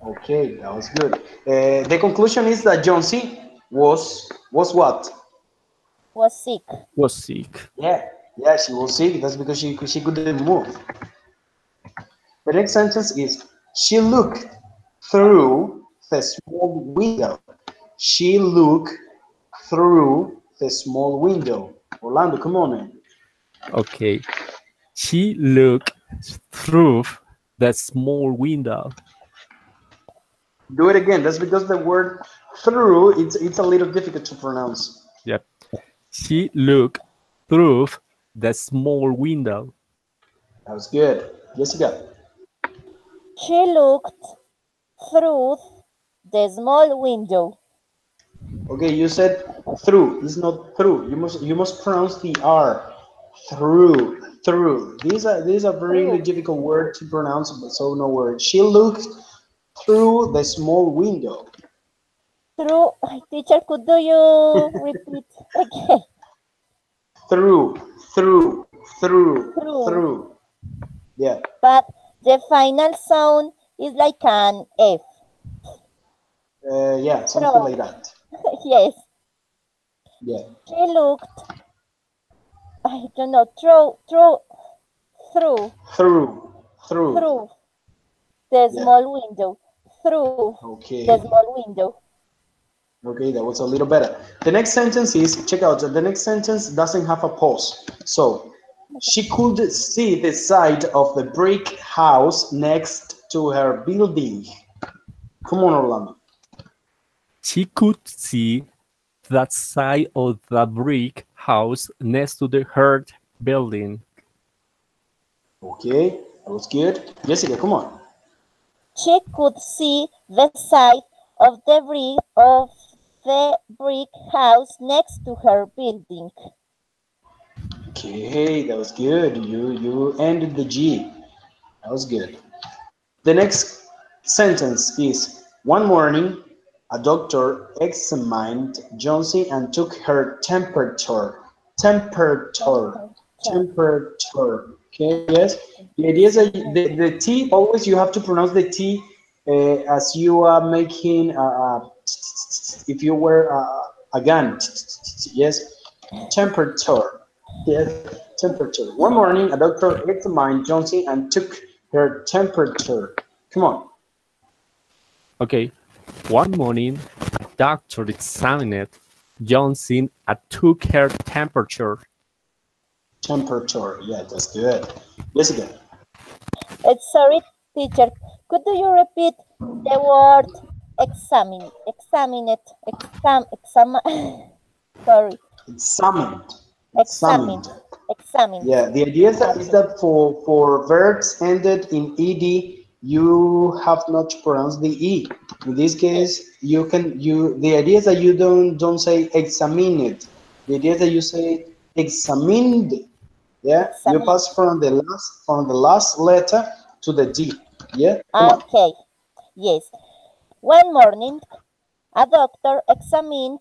Okay, that was good. The conclusion is that Jonesy was what? Was sick. Was sick. Yeah, she was sick. That's because she couldn't move. The next sentence is she looked through the small window. She looked through the small window. Orlando, come on, man. Okay, she looked through the small window. Do it again. That's because the word through it's a little difficult to pronounce. Yep. She looked through the small window. That was good. Jessica. She looked through the small window. Okay, you said through. It's not through. You must pronounce the R. Through. Through. These are really Through. difficult word to pronounce, but so no worry. She looked through the small window. Through. Teacher, could do you repeat again? Through. Through. Through. Through. Through. Yeah. But the final sound is like an F. Yeah. Something Through. like that. Yes. Yeah. She looked, I don't know, through, Through. Through. through the Yeah. small window, through the Okay. small window. Okay, that was a little better. The next sentence is, check out, the next sentence doesn't have a pause. So, she could see the side of the brick house next to her building. Come on, Orlando. She could see that side of the brick house next to the herd building. Okay, that was good. Jessica, come on. She could see the side of the brick house next to her building. Okay, that was good. You ended the G. That was good. The next sentence is, one morning, a doctor examined Jonesy and took her temperature. Temperature. Temperature. Okay, yes. The idea is that the T, always you have to pronounce the T as you are making, if you were a gun. Yes. Temperature. Yes. Temperature. One morning, a doctor examined Jonesy and took her temperature. Come on. Okay, one morning, a doctor examined Johnson and took her temperature. Temperature. Yeah, that's good. Yes, again. Sorry, teacher. Could you repeat the word examine? Examine it. Sorry. Examined. Examine. Examine. Yeah, the idea is that for verbs ended in ed, you have not to pronounce the e. In this case, the idea is that you don't say examined. The idea is that you say examined. Yeah, you pass from the last letter to the D. Yeah, come on. Okay. Yes. One morning, a doctor examined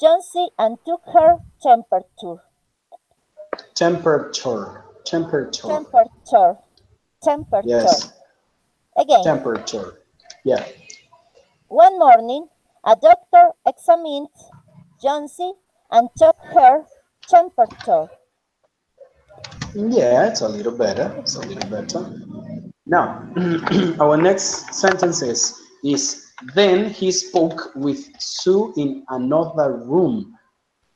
Jonesy and took her temperature. Temperature. Temperature. Temperature. Temperature. Yes. Again. Temperature. Yeah. One morning, a doctor examined Jonesy and took her temperature. Yeah, it's a little better. It's a little better. Now, our next sentence is then he spoke with Sue in another room.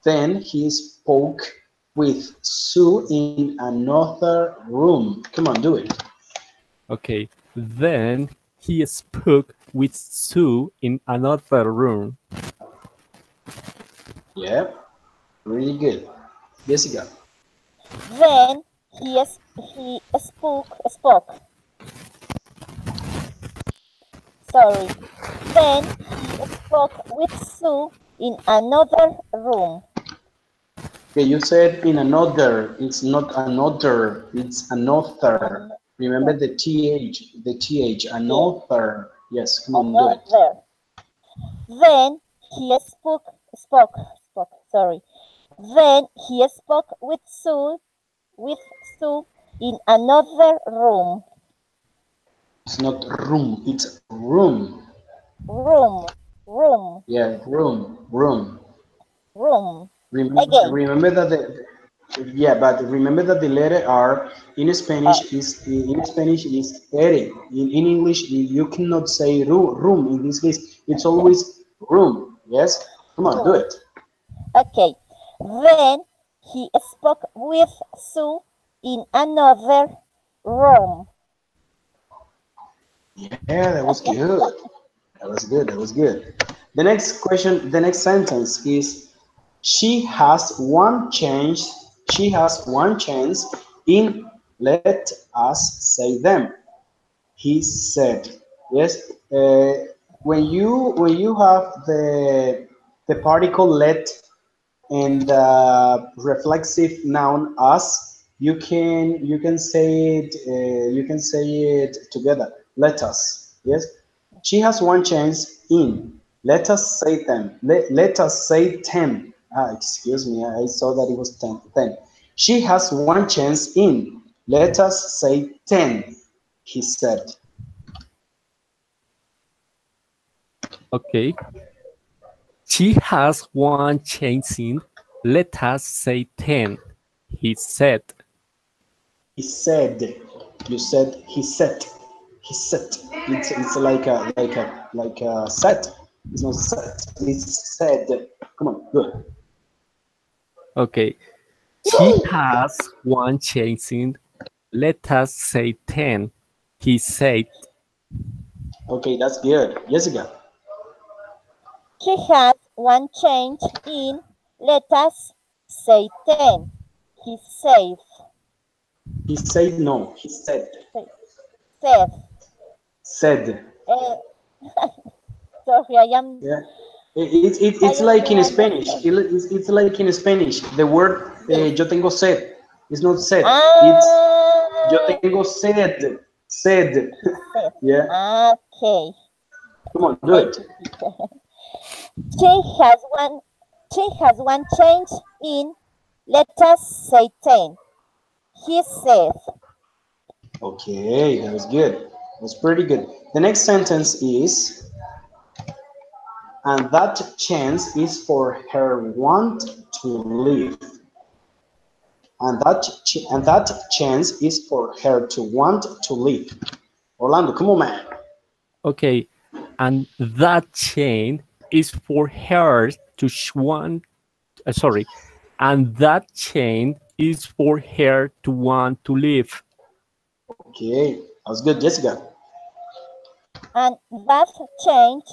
Then he spoke with Sue in another room. Come on, do it. Okay, then he spoke with Sue in another room. Yeah, really good. Jessica. Then he spoke. Sorry. Then he spoke with Sue in another room. Okay, you said in another. It's not another. It's another. Remember the th. The th. Another. Yes. Come on, do it. Then he spoke. Sorry. Then he spoke with Sue in another room. It's not room. It's room. Room. Yeah, room. Remember that but remember that the letter R in Spanish is ere. In English, you cannot say room. In this case, it's always room. Yes. Come on, do it. Okay. Then he spoke with Sue in another room. Yeah, that was good. That was good. The next question, the next sentence is, she has one chance in, let us say them. He said. Yes. When you have the particle let and the reflexive noun us, you can say it together. Let us. Yes. She has one chance in. Let us say 10. Let us say 10. Excuse me. I saw that it was 10. She has one chance in. Let us say 10. He said. Okay. She has one chance in. Let us say 10. He said. He said. You said he said. He said. It's like a set. It's not set. It's said. Come on. Good. Okay. She has one chance in. Let us say 10. He said. Okay, that's good. Jessica. She has one change in. Let us say 10. He said. He said no. He said. Said. Said. Sorry, I am. Yeah. It's like in Spanish. It's like in Spanish. The word yo tengo sed. It's not said. It's yo tengo sed. Said. Yeah. Okay. Come on, do it. She has one change in. Let us say 10. He said. Okay, that was good. That's pretty good. The next sentence is, and that chance is for her want to live. And that chance is for her to want to live. Orlando, come on, man. Okay. And that chain is for her to want. Sorry. And that chain is for her to want to live. Okay, that was good, Jessica. And that change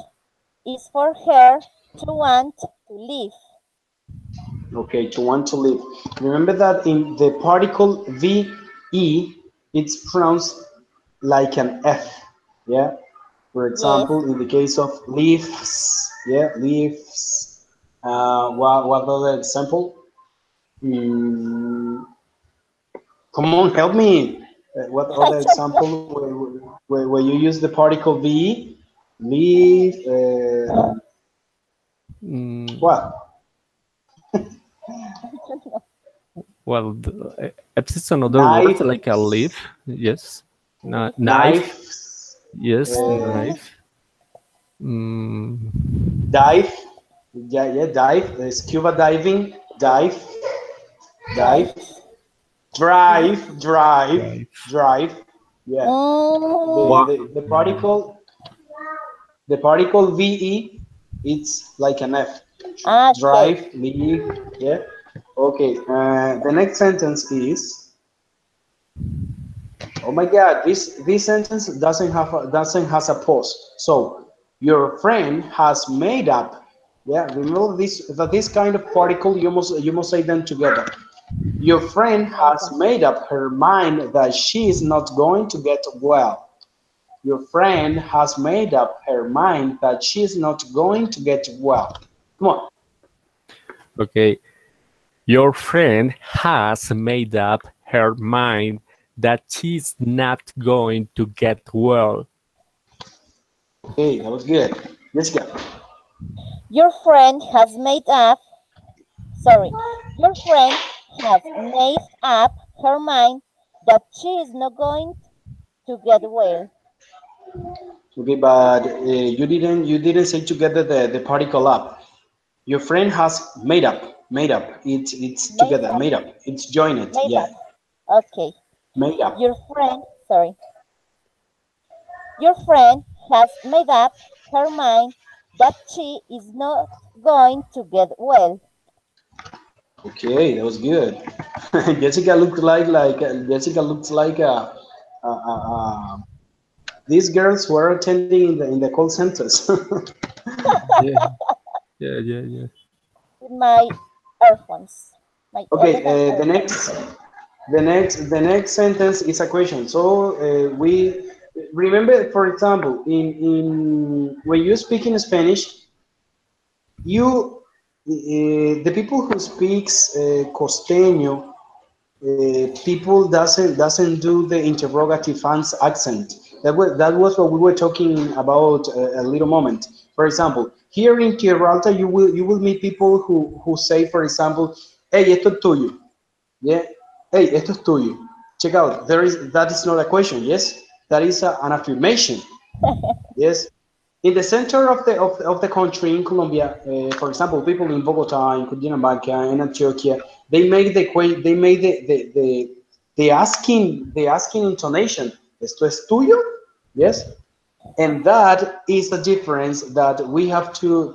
is for her to want to live. Okay, to want to live. Remember that in the particle VE, it's pronounced like an F. Yeah. For example, Yes. in the case of leaves, yeah, leaves. What other example? Come on, help me. What other example where you use the particle VE? Leave. What? Well, it's another word like a leaf. Yes. Knife. Knives. Yes, knife. Dive. Yeah, dive. Scuba diving. Dive. Drive. Yeah. The particle VE, it's like an F. Okay. Drive, leave. Yeah. Okay. The next sentence is. Oh my God! This sentence doesn't have a pause. So your friend has made up. Yeah. Remember this kind of particle. You must say them together. Your friend has made up her mind that she is not going to get well. Your friend has made up her mind that she is not going to get well. Come on. Okay. Your friend has made up her mind that she's not going to get well. Okay, that was good. Let's go. Your friend has made up. Sorry. Your friend has made up her mind that she is not going to get well. Okay, but you didn't say together the particle up. Your friend has made up. It's together. Made up. It's joined. Yeah. Up. Okay. Made up. Your friend has made up her mind that she is not going to get well. Okay, that was good. Jessica looks like these girls who are attending in the call centers. Yeah. With my earphones. Okay, the next sentence is a question. So we remember, for example, in when you speak in Spanish, you The people who speaks costeño, people doesn't do the interrogative accent. That was what we were talking about a little moment. For example, here in Gibraltar, you will meet people who say, for example, "Hey, esto es tuyo." Yeah. "Hey, esto es tuyo." Check out. That is not a question. Yes, that is an affirmation. Yes. In the center of the country in Colombia, for example, people in Bogota, in Cundinamarca, in Antioquia, they make the intonation. Esto es tuyo, yes, and that is a difference that we have to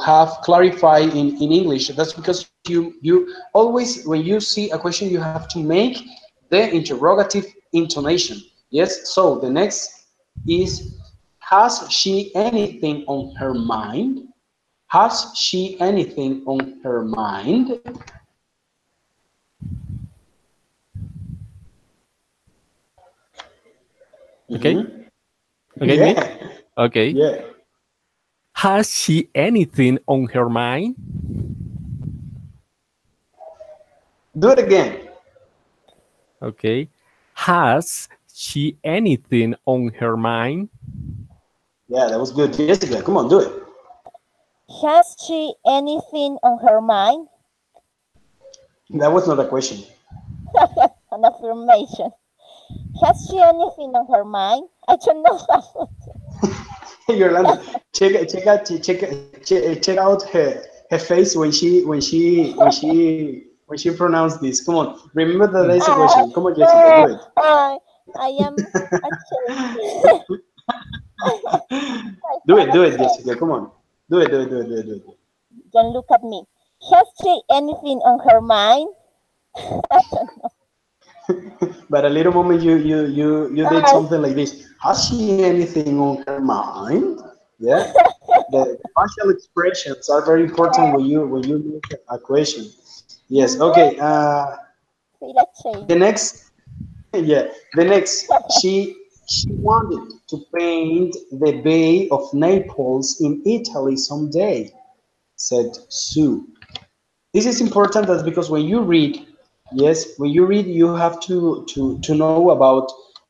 have clarified in English. That's because you always, when you see a question, you have to make the interrogative intonation. Yes. So the next is, has she anything on her mind? Has she anything on her mind? Okay. Mhm. Okay, me. Yeah. Okay. Yeah. Has she anything on her mind? Do it again. Okay. Has she anything on her mind? Yeah, that was good. Jessica, come on, do it. Has she anything on her mind? That was not a question. An affirmation. Has she anything on her mind? I don't know. Yolanda, check out her face when she pronounced this. Come on, remember that there's a question. Come on, Jessica, do it. I am ashamed. I Do am it, do it, ashamed. Jessica. Come on, do it. Don't look at me. Has she anything on her mind? I don't know. But a little moment, you did Uh, something like this. Has she anything on her mind? Yeah. The facial expressions are very important when you make a question. Yes. Okay. feel The ashamed. next, yeah, the next, she wanted to paint the Bay of Naples in Italy someday, said Sue. This is important, that's because when you read, yes, when you read, you have to know about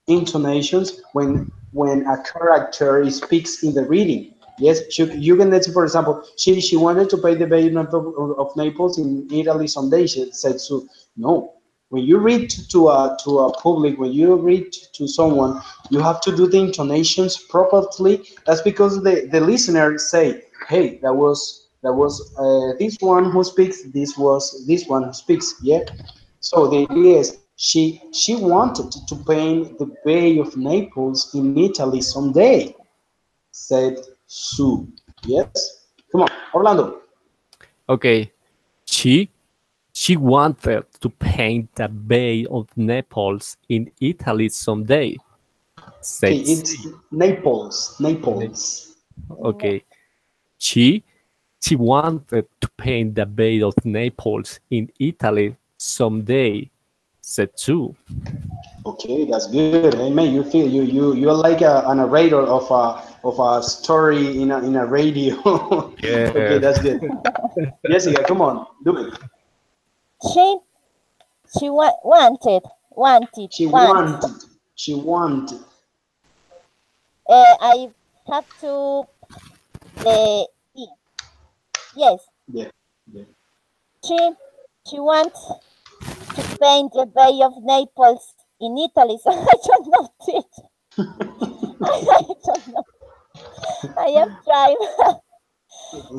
intonations when a character speaks in the reading. Yes, you can let's say, for example, she wanted to paint the Bay of Naples in Italy someday, she said Sue. No, when you read to a public, when you read to someone, you have to do the intonations properly. That's because the listener say, hey, that was this one who speaks, this was this one who speaks. Yeah. So the idea is, she wanted to paint the Bay of Naples in Italy someday, said Sue. Yes. Come on, Orlando. Okay. She she wanted to paint the Bay of Naples in Italy someday, Okay, said it's she. Naples. Naples. Okay. She she wanted to paint the Bay of Naples in Italy someday, said Sue. Okay, that's good. Hey man, you're like a narrator of a story in a radio. Okay, Yes. that's good. Jessica, come on, do it. She wanted She want. wanted. She wanted. I have to the E. Yes. Yeah. Yeah. She she wants to paint the Bay of Naples in Italy. So I don't know it. I don't know. I am trying.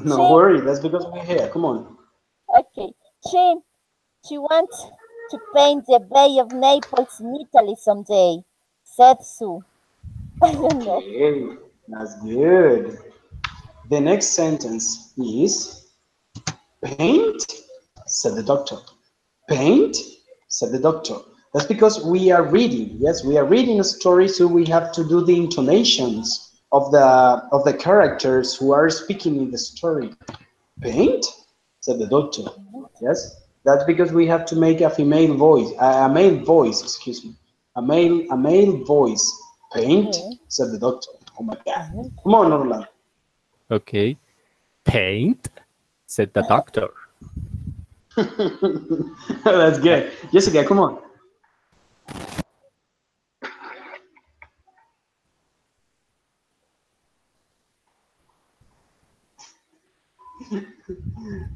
No she worry, that's because we're here. Come on. okay. She she wants to paint the Bay of Naples in Italy someday, said Sue. I don't know. Okay, that's good. The next sentence is, paint, said the doctor. Paint, said the doctor. That's because we are reading. Yes, we are reading a story, so we have to do the intonations of the characters who are speaking in the story. Paint, said the doctor. Yes, that's because we have to make a female voice, a male voice, excuse me, a male voice. Paint, Okay. said the doctor. Oh my God! Mhm. Come on, Orlando. Okay. Paint, said the doctor. That's good. Jessica, come on.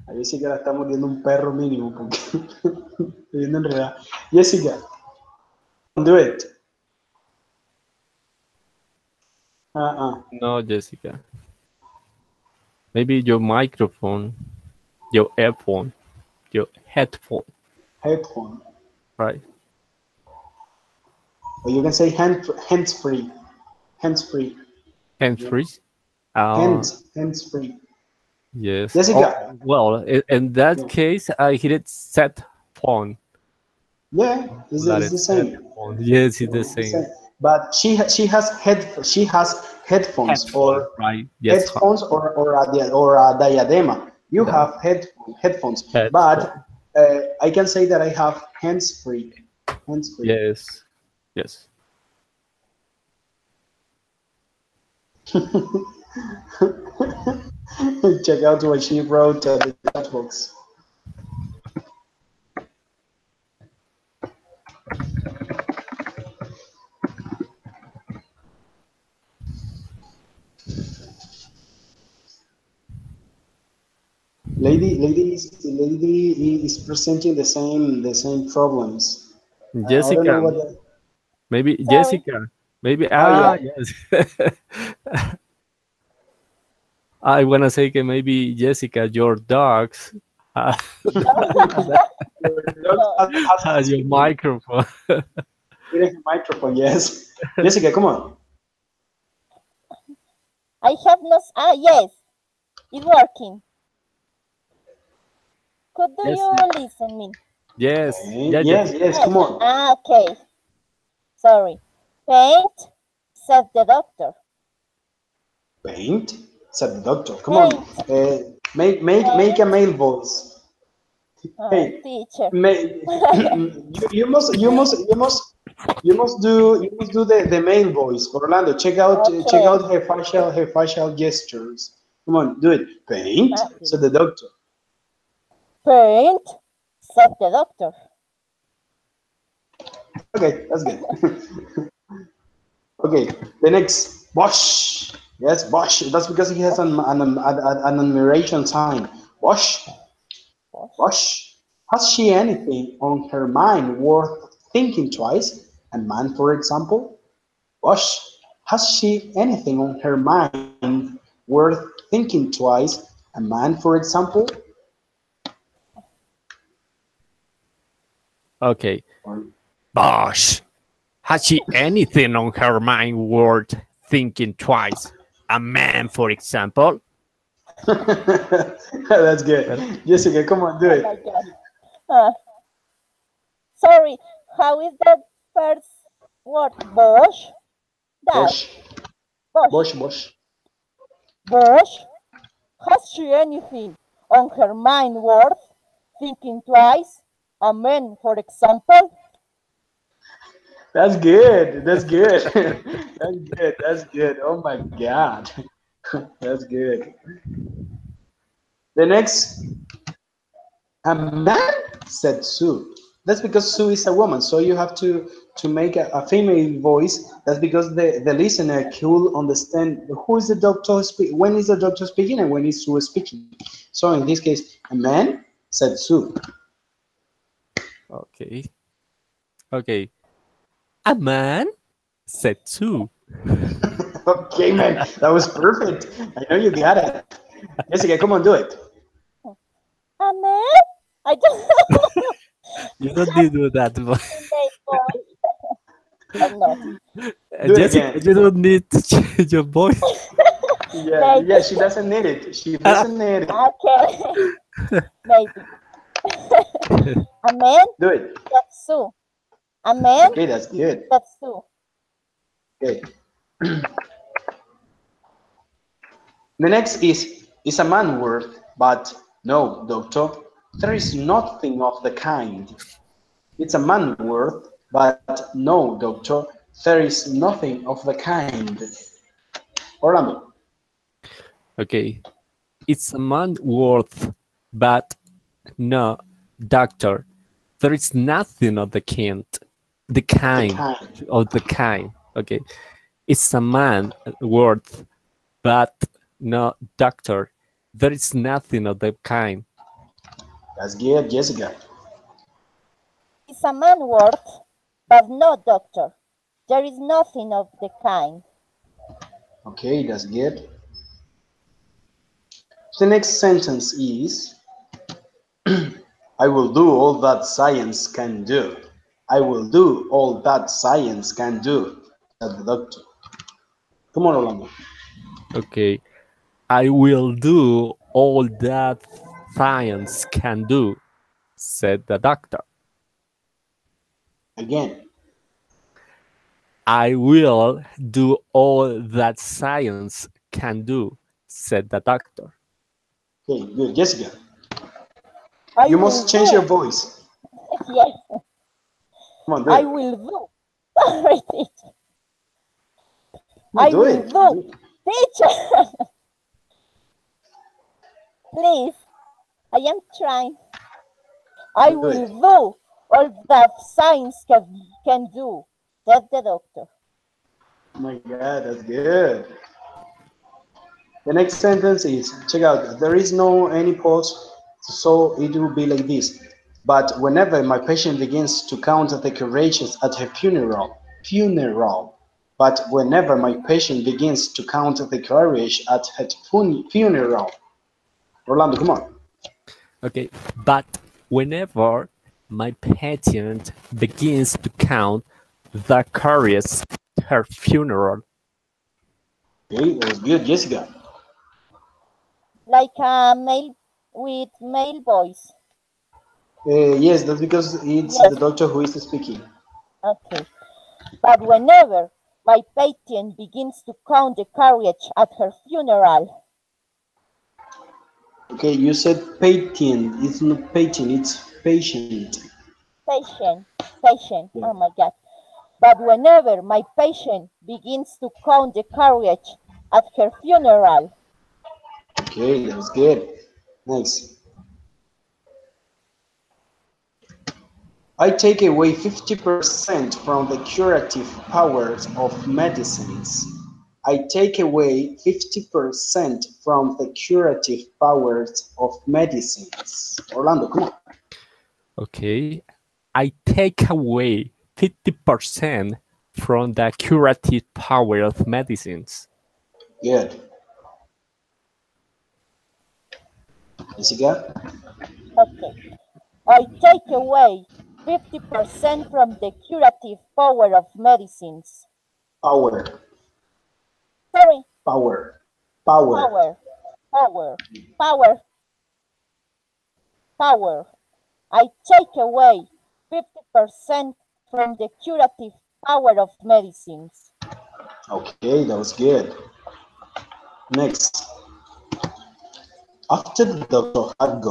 A Jessica la está mordiendo un perro mínimo porque estoy viendo enredada. Jessica, do it. No, Jessica. Maybe your microphone, your earphone, your headphone, Headphone. right? Or you can say hands-free. Hands-free. Hands-free? Hands-free. Yes. Jessica. Oh, well, in that case, I hit it set phone. Yeah, it's the same. Phone. Yes, it's the same. But she has headphones or right? Yes. headphones or a diadema. You have headphones, but I can say that I have hands-free. Hands-free. Yes. Yes. Check out what she wrote at the chat box. Lady is presenting the same problems. Jessica. I don't know what maybe Sorry. Jessica. Maybe yes. I wanna say that maybe Jessica, your dogs has your microphone. It is a microphone, yes. Jessica, come on. I have no. Yes, it's working. Could you listen me? Yes. Okay. Yes, come on. Okay. Sorry. Paint, said the doctor. Paint, said the doctor. Come on. Make a male voice. Hey, teacher. You must do the male voice. Orlando, check out her facial gestures. Come on, do it. Paint, said the doctor. Paint, said the doctor. Okay, that's good. Okay, the next Bosch. Yes, Bosch. That's because he has an admiration sign. Bosch. Bosch. Has she anything on her mind worth thinking twice? A man, for example. Bosch. Has she anything on her mind worth thinking twice? A man, for example. Okay. Bosh. Has she anything on her mind worth thinking twice? A man, for example. That's good. Jessica, come on, do it. Sorry, how is the first word? Bosch? Bosch. Bosch. Bosch. Bosch? Has she anything on her mind worth thinking twice? A man, for example? That's good. That's good. That's good. That's good. Oh my God. That's good. The next, a man, said Sue. That's because Sue is a woman, so you have to make a female voice. That's because the listener could understand who is the doctor speaking, when is the doctor speaking, and when is Sue speaking. So in this case, a man, said Sue. Okay. Okay. A man, said Sue. Okay, man, that was perfect. I know you got it. Jessica, come on, do it. A man? I don't You don't need to do that. I'm not. Jessica, you don't need to change your voice. Yeah, she doesn't need it. She doesn't need it. Okay. Maybe. A man? Do it. That's Sue. A man? Okay, that's good. That's Sue. Okay. The next is a man word, but no, doctor, there is nothing of the kind. It's a man word, but no, doctor, there is nothing of the kind. Orlando. Okay. It's a man worth, but no, doctor. There is nothing of the kind. The kind kind. of the kind. Okay. It's a man worth, but no, doctor. There is nothing of the kind. That's good, Jessica. It's a man worth, but no doctor. There is nothing of the kind. Okay, that's good. The next sentence is, I will do all that science can do. I will do all that science can do, said the doctor. Come on, Orlando. Okay. I will do all that science can do, said the doctor. Again. I will do all that science can do, said the doctor. Okay, good. Jessica, I you will must change do. your voice. Yes, Come on, do I it. will do. Sorry, teacher. Come on, I do will it. do. Teacher, please, I am trying. I Do will it. do all that science can do, said the doctor. Oh my God, that's good. The next sentence is, check out, there is no any pause, so it will be like this. But whenever my patient begins to count the decorations at her funeral, but whenever my patient begins to count the decorations at her funeral. Orlando, come on. Okay, but whenever my patient begins to count the carries her funeral. Okay, that was good, Jessica. Like a male with male voice. Yes, that's because it's Yes. the doctor who is speaking. Okay. But whenever my patient begins to count the carriage at her funeral. Okay, you said patient. It's not patient, it's patient. Patient. Yeah. Oh my God. But whenever my patient begins to count the carriage at her funeral. Okay, that was good. Nice. I take away 50% from the curative powers of medicines. I take away 50% from the curative powers of medicines. Orlando, come on. Okay, I take away 50% from the curative power of medicines. Good. Jessica? Okay. I take away 50% from the curative power of medicines. Power. Sorry. Power. Power. Power. I take away 50% from the curative power of medicines. Okay, that was good. Next. After the doctor had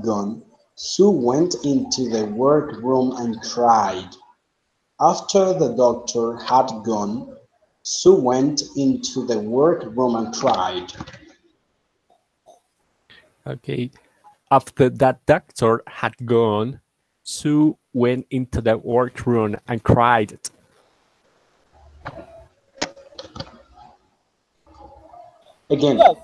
gone, Sue went into the workroom and cried. After the doctor had gone, Sue went into the workroom and cried. Okay, after that doctor had gone, Sue went into the workroom and cried. Again. Yes.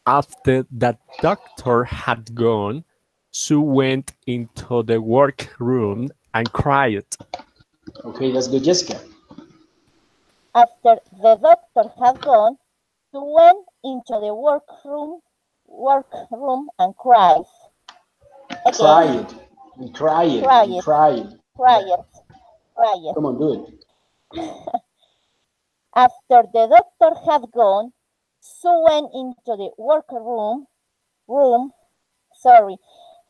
After that doctor had gone, Sue went into the workroom and cried. Okay, that's good, Jessica. After the doctor had gone, Sue went into the workroom and cried. Cried. Cried. Come on, do it. After the doctor had gone, Sue went into the workroom.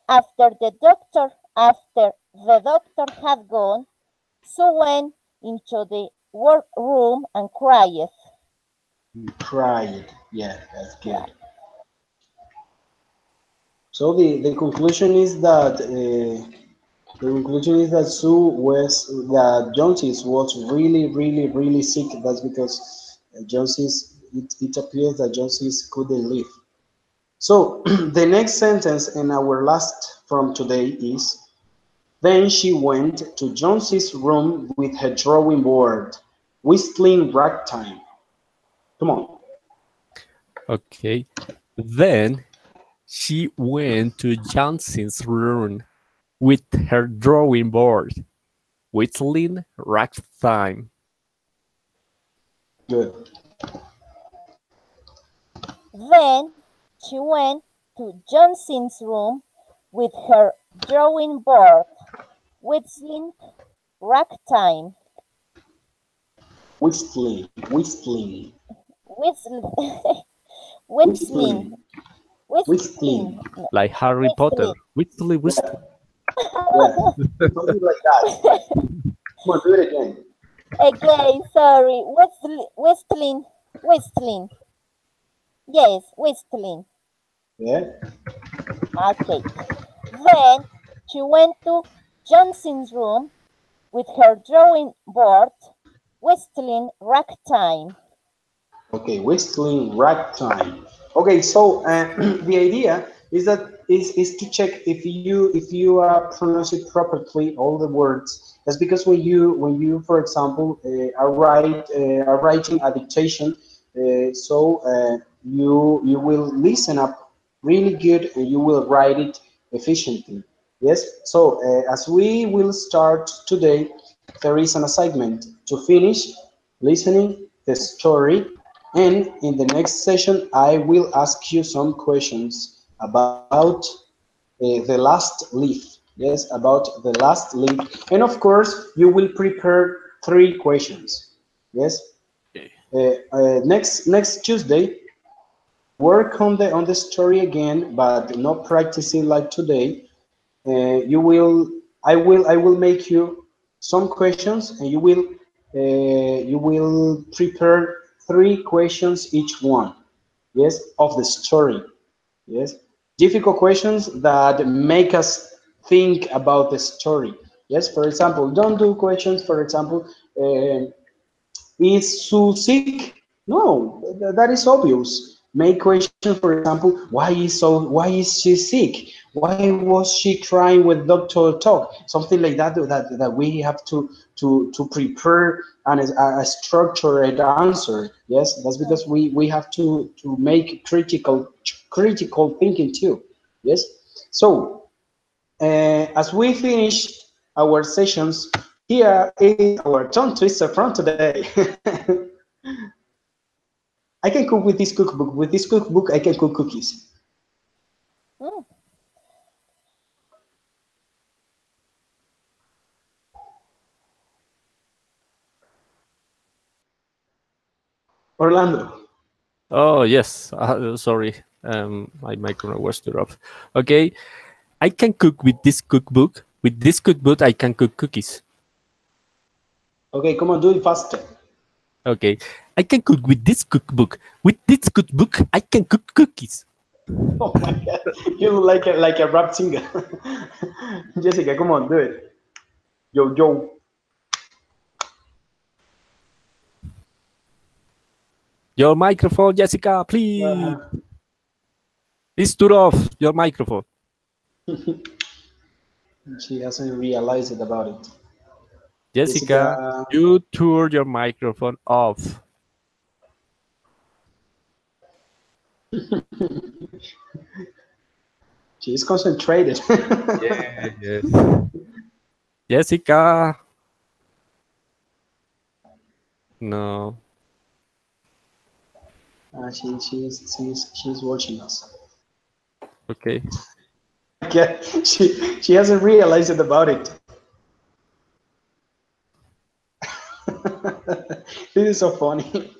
After the doctor had gone, Sue went into the workroom and cried. Cried. Yeah, that's good. So the conclusion is that Jonesis was really sick. That's because Jonesis it appears that Josie couldn't leave. So the next sentence in our last from today is, then she went to Jonesy's room with her drawing board, whistling ragtime. Come on. Okay. Then she went to Johnson's room with her drawing board, whistling ragtime. Good. Then she went to Johnson's room with her drawing board, whistling ragtime. Whistling. Whistling. Whistling. Whistling. No, Like Harry Potter. whistling. Whistling. Yeah. Something like that. Come on, do it again. Again, sorry. Whistling. Yes, whistling. Yeah. Okay. Then she went to Johnson's room with her drawing board, whistling ragtime. Okay, whistling ragtime. Okay, so the idea is that is to check if you pronounce it properly all the words. That's because when you for example are writing a dictation, you will listen up really good and you will write it efficiently. Yes. So as we will start today, there is an assignment to finish listening the story, and in the next session, I will ask you some questions about the last leaf. Yes, about the last leaf. And of course, you will prepare 3 questions. Yes. Next Tuesday, work on the story again, but not practicing like today. I will make you some questions, and you will prepare 3 questions each one. Yes, of the story. Yes, difficult questions that make us think about the story. Yes, for example, don't do questions. For example, is Sue sick? No, that is obvious. Make questions, for example, why is she sick? Why was she crying with Dr. Talk? Something like that we have to prepare a structured answer. Yes, that's because we have to make critical thinking too. Yes. So as we finish our sessions, here is our tongue twister from today. I can cook with this cookbook. With this cookbook, I can cook cookies. Mm. Orlando. Oh, yes. Sorry. My microphone was turned off. Okay. I can cook with this cookbook. With this cookbook, I can cook cookies. Okay, come on, do it faster. Okay. I can cook with this cookbook. With this cookbook, I can cook cookies. Oh my God, you look like a rap singer. Jessica, come on, do it. Yo. Your microphone, Jessica, please. It's turned off. Your microphone. She hasn't realized it about it. Jessica, you turned your microphone off. She's concentrated. Yes. Jessica. No. She's watching us. Okay. Yeah, she hasn't realized it about it. This is so funny.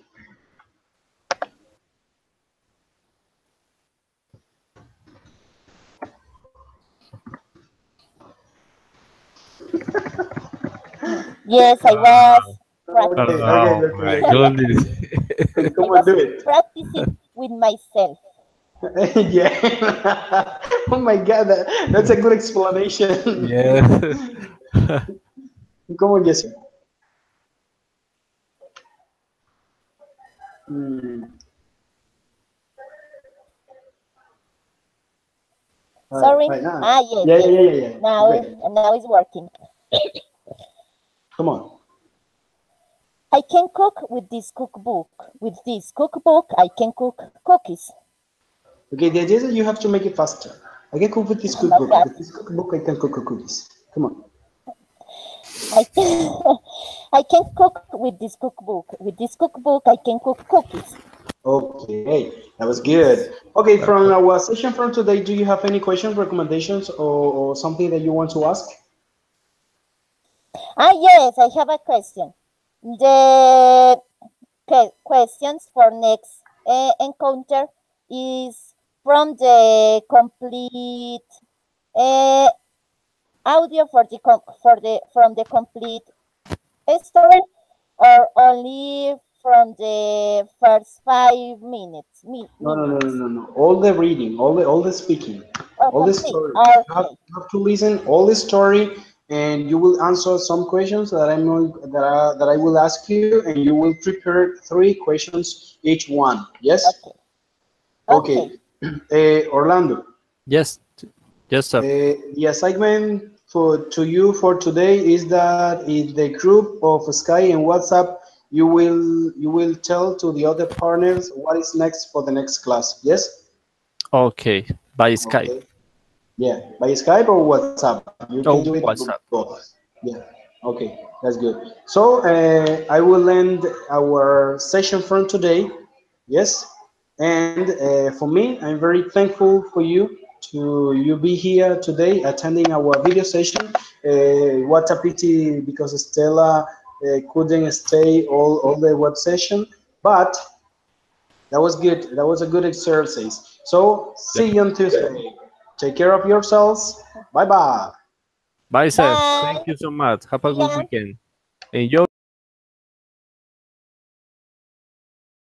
Yes, I was Okay. My goodness. Come on, do it. practicing with myself. Yeah. Oh my God, that's a good explanation. Yeah. Come on, Jessica. Sorry. Right now. Ah, yes, Yeah, yes. yeah, yeah, yeah, yeah. Now, Okay. now it's working. Come on. I can cook with this cookbook. With this cookbook, I can cook cookies. Okay, the idea is that you have to make it faster. I can cook with this Oh my cookbook. God. With this cookbook, I can cook cookies. Come on. I can, I can cook with this cookbook. With this cookbook, I can cook cookies. Okay, that was good. Okay, from our session from today, do you have any questions, recommendations, or something that you want to ask? Ah, yes, I have a question. The questions for next encounter is from the complete uh, audio for the from the complete story, or only from the first 5 minutes. No, no, no, no, Minutes. no, no. All the reading, all the speaking, Or all the complete. story. Okay. You have to listen all the story, and you will answer some questions that that I will ask you, and you will prepare 3 questions each one. Yes. Okay. Okay. Okay. Orlando. Yes, yes, sir. The assignment to you for today is that in the group of Sky and WhatsApp, you will tell to the other partners what is next for the next class. Yes? Okay, by Skype. Okay. Yeah, by Skype or WhatsApp. You can do Oh, it with WhatsApp. both. Yeah. Okay, that's good. So I will end our session from today. Yes. And for me, I'm very thankful for you to you be here today attending our video session. What a pity because Stella couldn't stay all the web session, but that was good. That was a good exercise. So Yep. see you on Tuesday. Take care of yourselves. Bye bye. Bye, sir. Bye. Thank you so much. Have a See good ya. weekend. Enjoy.